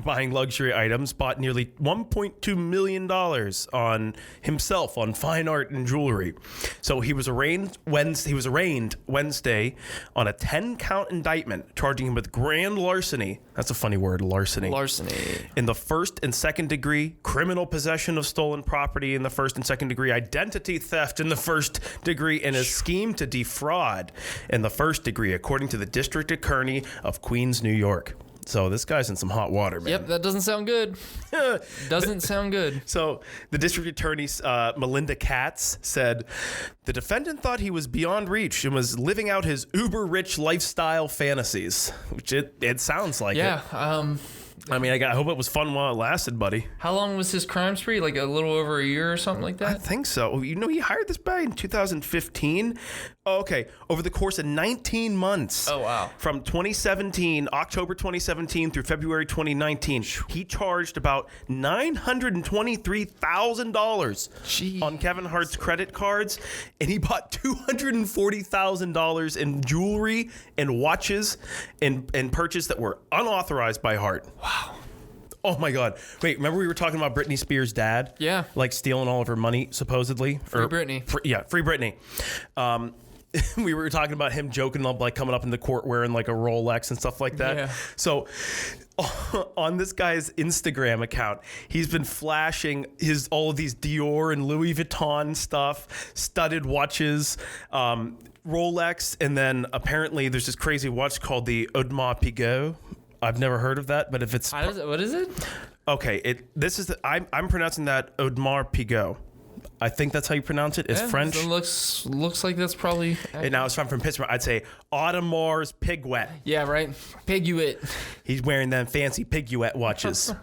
buying luxury items, bought nearly $1.2 million on himself on fine art and jewelry. So he was arraigned Wednesday on a 10-count indictment, charging him with grand larceny. That's a funny word, larceny. Larceny. In the first and second degree, criminal possession of stolen property in the first and second degree, identity theft in the first degree, and a scheme to defraud in the first degree, according to the district attorney of Queens, New York. So this guy's in some hot water, man. Yep, that doesn't sound good. Doesn't sound good. So the district attorney, Melinda Katz, said the defendant thought he was beyond reach and was living out his uber-rich lifestyle fantasies, which it sounds like it. Yeah, I mean, I hope it was fun while it lasted, buddy. How long was his crime spree? Like a little over a year or something like that? I think so. You know, he hired this guy in 2015. Oh, okay. Over the course of 19 months. Oh, wow. From 2017, October 2017 through February 2019, he charged about $923,000 on Kevin Hart's credit cards, and he bought $240,000 in jewelry and watches and purchase that were unauthorized by Hart. Wow. Oh my God. Wait, remember we were talking about Britney Spears' dad? Yeah. Like stealing all of her money, supposedly? Free Britney. Free Britney. We were talking about him joking up, like coming up in the court wearing like a Rolex and stuff like that. Yeah. So on this guy's Instagram account, he's been flashing all of these Dior and Louis Vuitton stuff, studded watches, Rolex, and then apparently there's this crazy watch called the Audemars Piguet. I've never heard of that, but if it's what is it? Okay, I'm pronouncing that Audemars Piguet. I think that's how you pronounce it. It's French. It looks like that's probably. And now if I'm from Pittsburgh, I'd say Audemars Piguet. Yeah, right. Piguet. He's wearing them fancy Piguet watches.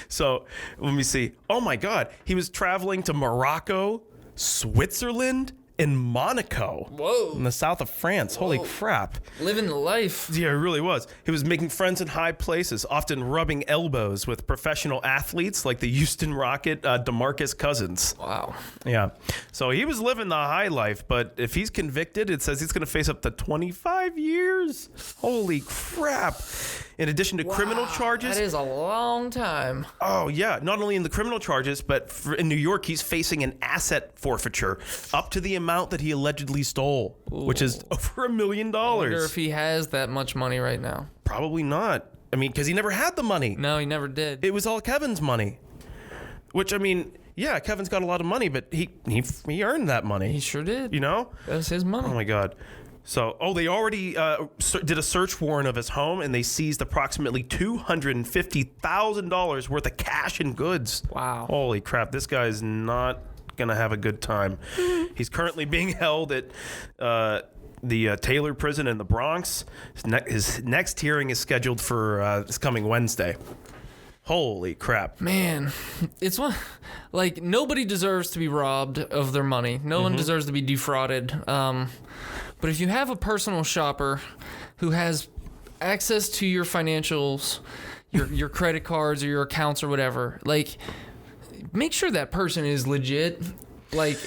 So let me see. Oh my God, he was traveling to Morocco, Switzerland, in Monaco. Whoa. In the south of France. Holy crap. Living the life. Yeah, it really was. He was making friends in high places, often rubbing elbows with professional athletes like the Houston Rocket, DeMarcus Cousins. Wow. Yeah. So he was living the high life, but if he's convicted, it says he's going to face up to 25 years. Holy crap. In addition to criminal charges. That is a long time. Oh, yeah. Not only in the criminal charges, but in New York, he's facing an asset forfeiture up to the amount that he allegedly stole, which is over $1 million. I wonder if he has that much money right now. Probably not. I mean, because he never had the money. No, he never did. It was all Kevin's money. Which, I mean, yeah, Kevin's got a lot of money, but he earned that money. He sure did. You know? That was his money. Oh, my God. So, they already did a search warrant of his home, and they seized approximately $250,000 worth of cash and goods. Wow. Holy crap. This guy's not going to have a good time. He's currently being held at the Taylor prison in the Bronx. His next hearing is scheduled for this coming Wednesday. Holy crap. Man, it's one, like, nobody deserves to be robbed of their money. No one deserves to be defrauded. But if you have a personal shopper who has access to your financials, your credit cards or your accounts or whatever, like, make sure that person is legit. Like,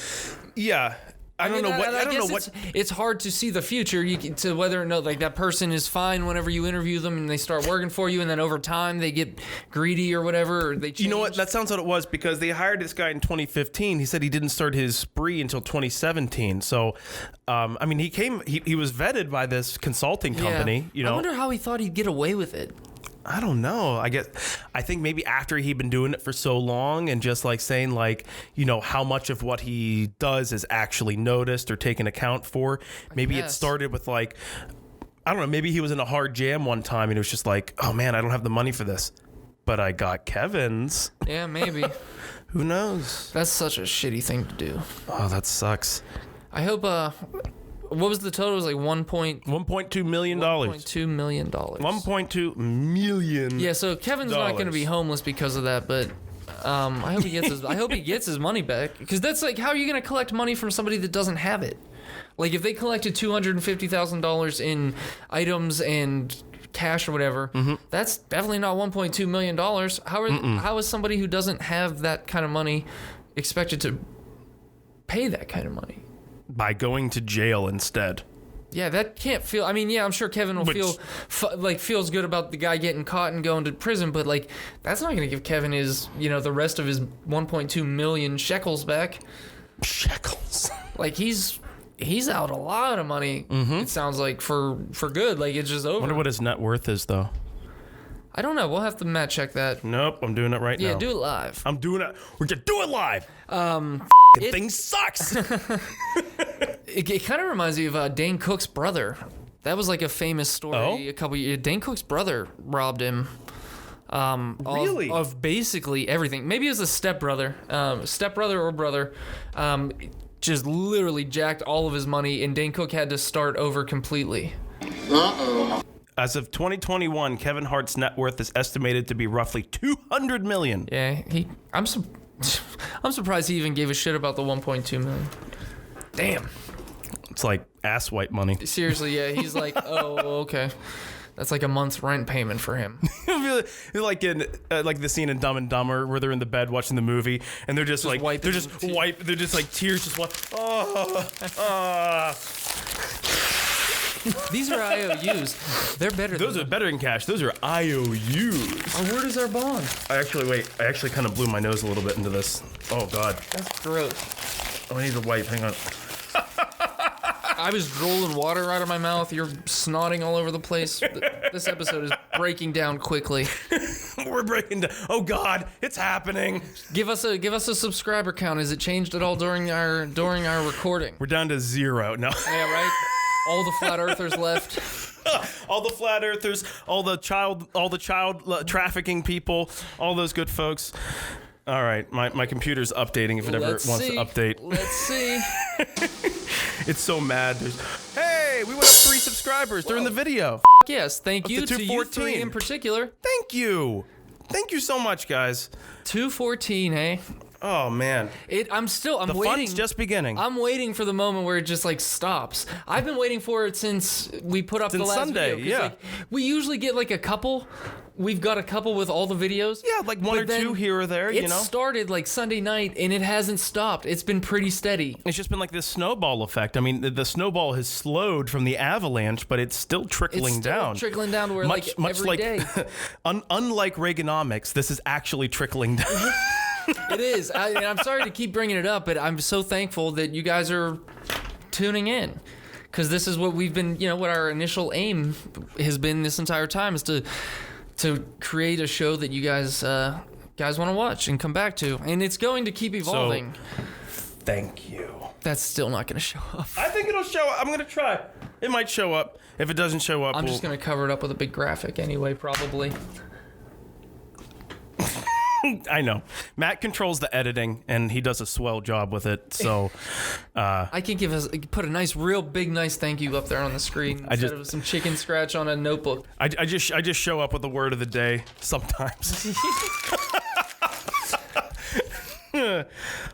yeah. I don't know what. It's hard to see the future. To whether or not like that person is fine whenever you interview them and they start working for you, and then over time they get greedy or whatever. Or they change. You know what? That sounds what it was, because they hired this guy in 2015. He said he didn't start his spree until 2017. So, I mean, he was vetted by this consulting company. Yeah. You know, I wonder how he thought he'd get away with it. I don't know. I think maybe after he'd been doing it for so long and just like saying like, you know, how much of what he does is actually noticed or taken account for. Maybe it started with like, I don't know, maybe he was in a hard jam one time and it was just like, oh man, I don't have the money for this, but I got Kevin's. Yeah, maybe. Who knows? That's such a shitty thing to do. Oh, that sucks. I hope, what was the total? It was like $1.2 million. $1.2 million. $1.2 million. Yeah, so Kevin's not going to be homeless because of that, but I hope he gets his money back, because that's like, how are you going to collect money from somebody that doesn't have it? Like, if they collected $250,000 in items and cash or whatever, that's definitely not $1.2 million. How is somebody who doesn't have that kind of money expected to pay that kind of money? By going to jail instead. Yeah, that can't feel. I mean, yeah, I'm sure Kevin will feels good about the guy getting caught and going to prison, but like, that's not going to give Kevin the rest of his 1.2 million shekels back. Shekels. Like, he's out a lot of money. It sounds like for good. Like, it's just over. I wonder what his net worth is though. I don't know. We'll have to Matt check that. Nope, I'm doing it right now. Yeah, do it live. I'm doing it. We're gonna do it live. Thing sucks. It kind of reminds me of Dane Cook's brother. That was like a famous story a couple years. Dane Cook's brother robbed him. Really? Of basically everything. Maybe it was a stepbrother or brother. Just literally jacked all of his money, and Dane Cook had to start over completely. As of 2021, Kevin Hart's net worth is estimated to be roughly $200 million. Yeah, I'm surprised he even gave a shit about the 1.2 million. Damn. It's like ass wipe money. Seriously, yeah. He's like, oh, okay. That's like a month's rent payment for him. Like in like the scene in Dumb and Dumber where they're in the bed watching the movie and they're just like they're just like tears just These are IOUs. They're better. Those are better than cash. Those are IOUs. Oh, where is our bond? I actually kind of blew my nose a little bit into this. Oh God. That's gross. Oh, I need to wipe. Hang on. I was drooling water out of my mouth. You're snotting all over the place. This episode is breaking down quickly. We're breaking down. Oh God, it's happening. Give us a subscriber count. Has it changed at all during our recording? We're down to 0 now. Yeah, right. All the flat earthers left. All the flat earthers, all the child trafficking people, all those good folks. All right, my computer's updating if it ever wants to update. Let's see. It's so mad. Hey, we went up 3 subscribers during the video. Yes, thank you to you 3 in particular. Thank you so much, guys. 214, hey. Oh man, I'm the waiting. Fun's just beginning. I'm waiting for the moment where it just like stops. I've been waiting for it since we put up the last Sunday, video. yeah. Like, we usually get like a couple. We've got a couple with all the videos. Yeah, like 1 or 2 here or there. It started like Sunday night and it hasn't stopped. It's been pretty steady. It's just been like this snowball effect. I mean, the snowball has slowed from the avalanche, but it's still trickling down. Trickling down to where much every like day. Unlike Reaganomics, this is actually trickling down. It is. I'm sorry to keep bringing it up, but I'm so thankful that you guys are tuning in, because this is what we've been, what our initial aim has been this entire time, is to create a show that you guys want to watch and come back to, and it's going to keep evolving. So, thank you. That's still not going to show up. I think it'll show up. I'm going to try. It might show up. If it doesn't show up, I'm just going to cover it up with a big graphic anyway, probably. I know. Matt controls the editing, and he does a swell job with it. So I can put a nice thank you up there on the screen instead of some chicken scratch on a notebook. I just show up with the word of the day sometimes.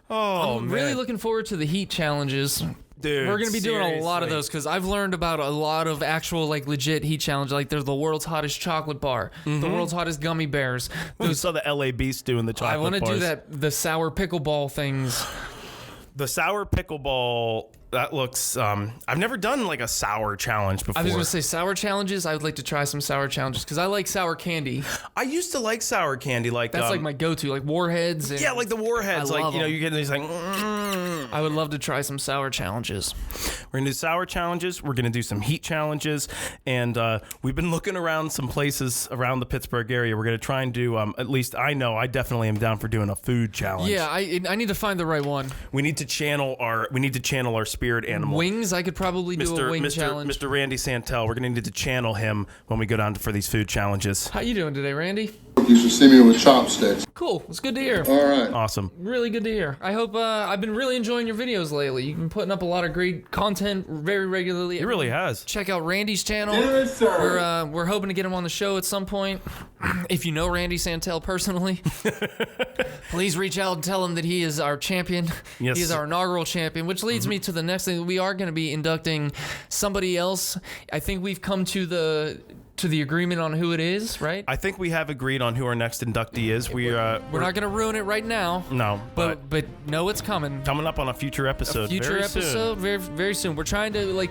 I'm really looking forward to the heat challenges. Dude, we're going to be doing a lot of those, because I've learned about a lot of actual legit heat challenge. Like there's the world's hottest chocolate bar, the world's hottest gummy bears. We saw the LA Beast doing the chocolate bars. I want to do the sour pickleball things. The sour pickleball, that looks, I've never done like a sour challenge before. I was going to say sour challenges. I would like to try some sour challenges because I like sour candy. I used to like sour candy. That's like my go-to, like Warheads. Yeah, like the Warheads. Like, you get these like... I would love to try some sour challenges. We're going to do sour challenges. We're going to do some heat challenges. And we've been looking around some places around the Pittsburgh area. We're going to try and do, at least I know, I definitely am down for doing a food challenge. Yeah, I need to find the right one. We need to channel our spirit animal. Wings, I could probably do a wing challenge. Mr. Randy Santel, we're going to need to channel him when we go down for these food challenges. How you doing today, Randy? You should see me with chopsticks. Cool. It's good to hear. All right. Awesome. Really good to hear. I hope I've been really enjoying your videos lately. You've been putting up a lot of great content very regularly. It really has. Check out Randy's channel. Yes, sir. We're hoping to get him on the show at some point. If you know Randy Santel personally, please reach out and tell him that he is our champion. Yes. He is our inaugural champion, which leads me to the next thing. We are going to be inducting somebody else. I think we've come to the agreement on who it is, right? I think we have agreed on who our next inductee is. We're not going to ruin it right now. No, but know it's coming. Coming up on a future episode. Very, very soon. We're trying to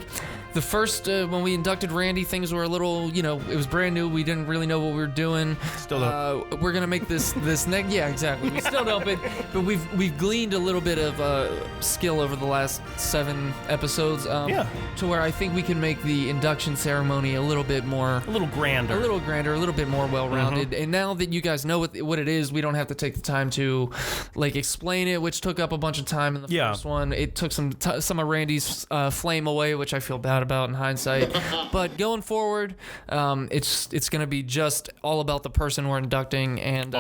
the first when we inducted Randy, things were a little, it was brand new. We didn't really know what we were doing. Still don't. We're gonna make this next. Yeah, exactly. We still don't, but we've gleaned a little bit of skill over the last 7 episodes. To where I think we can make the induction ceremony a little bit more. A little grander, a little bit more well-rounded. And now that you guys know what it is, we don't have to take the time to explain it, which took up a bunch of time in the first one. It took some of Randy's flame away, which I feel bad about in hindsight. But going forward, it's going to be just all about the person we're inducting, and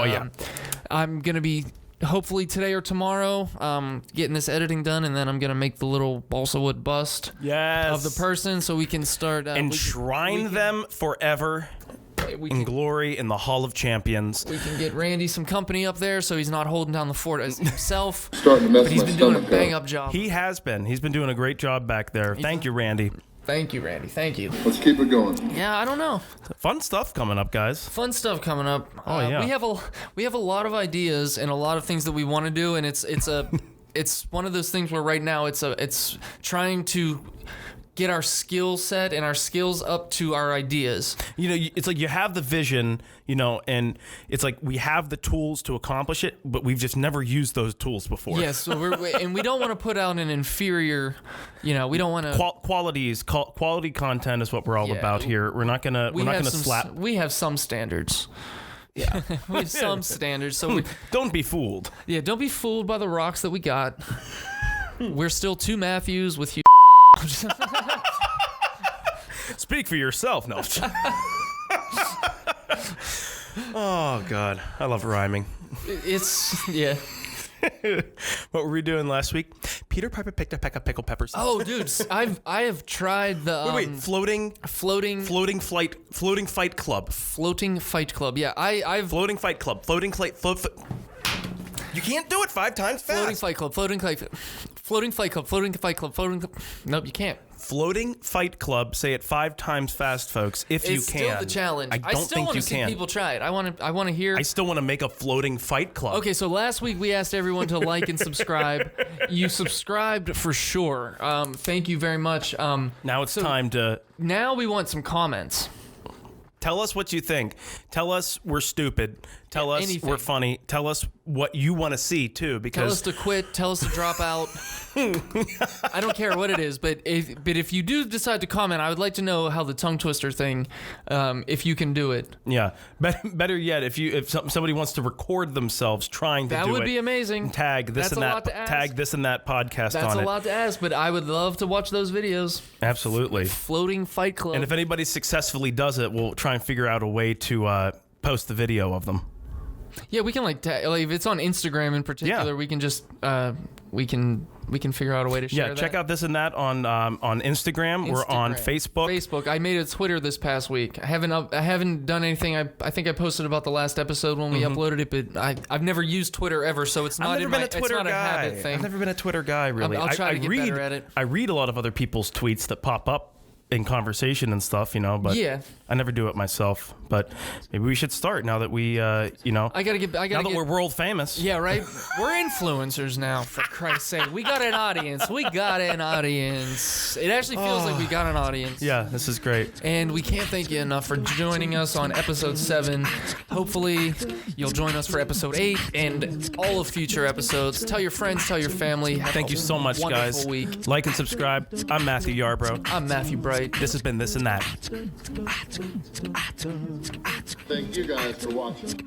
I'm going to be hopefully today or tomorrow, getting this editing done, and then I'm gonna make the little balsa wood bust of the person, so we can start enshrine them forever in glory in the Hall of Champions. We can get Randy some company up there, so he's not holding down the fort as himself. Starting to mess but he's my been doing a stomach bang up. up job. He has been. He's been doing a great job back there. Thank you, Randy. Thank you, Randy. Thank you. Let's keep it going. Yeah, I don't know. Fun stuff coming up, guys. Fun stuff coming up. Oh, yeah. We have a lot of ideas and a lot of things that we want to do, and it's one of those things where right now it's trying to get our skill set and our skills up to our ideas. You know, it's like you have the vision, you know, and it's like we have the tools to accomplish it, but we've just never used those tools before. Yes, so and we don't want to put out an inferior, you know, we don't want to quality content is what we're all about here. We're not gonna slap. We have some standards. Yeah, we have some standards. So don't be fooled. Yeah, don't be fooled by the rocks that we got. We're still two Matthews with you. Speak for yourself, no. Oh God, I love rhyming. Yeah. What were we doing last week? Peter Piper picked a peck of pickled peppers. Oh, dude, I have tried the floating fight club. Floating fight club. Yeah, I've floating fight club. You can't do it 5 times fast. Floating fight club. Floating fight club. Nope, you can't. Floating Fight Club. Say it 5 times fast, folks. If you can. It's still the challenge. I don't think you can. People try it. I want to hear. I still want to make a floating fight club. Okay, so last week we asked everyone to like and subscribe. You subscribed for sure. Thank you very much. Now it's time to. Now we want some comments. Tell us what you think. Tell us we're stupid. Tell us we're funny. Tell us what you want to see too. Because tell us to quit. Tell us to drop out. I don't care what it is, but if you do decide to comment, I would like to know how the tongue twister thing, if you can do it. Yeah. Better yet, if somebody wants to record themselves trying to do it, that would be amazing. Tag this and that. Tag this and that podcast on it. That's a lot to ask, but I would love to watch those videos. Absolutely. Floating Fight Club. And if anybody successfully does it, we'll try and figure out a way to post the video of them. Yeah, we can like if it's on Instagram in particular, we can just we can figure out a way to share that. Yeah, check out this and that on Instagram. We're on Facebook. I made a Twitter this past week. I haven't done anything. I think I posted about the last episode when we uploaded it, but I've never used Twitter ever, so it's not a habit thing. I've never been a Twitter guy, really. I'll try to get better at it. I read a lot of other people's tweets that pop up in conversation and stuff, you know, but I never do it myself. But maybe we should start now that we, you know, now that we're world famous. Yeah, right. We're influencers now, for Christ's sake. We got an audience. It actually feels like we got an audience. Yeah, this is great. And we can't thank you enough for joining us on episode 7. Hopefully, you'll join us for episode 8 and all of future episodes. Tell your friends, tell your family. Thank you so much, guys. Week. Like and subscribe. I'm Matthew Yarbrough. I'm Matthew Bright. This has been This and That. Thank you guys for watching.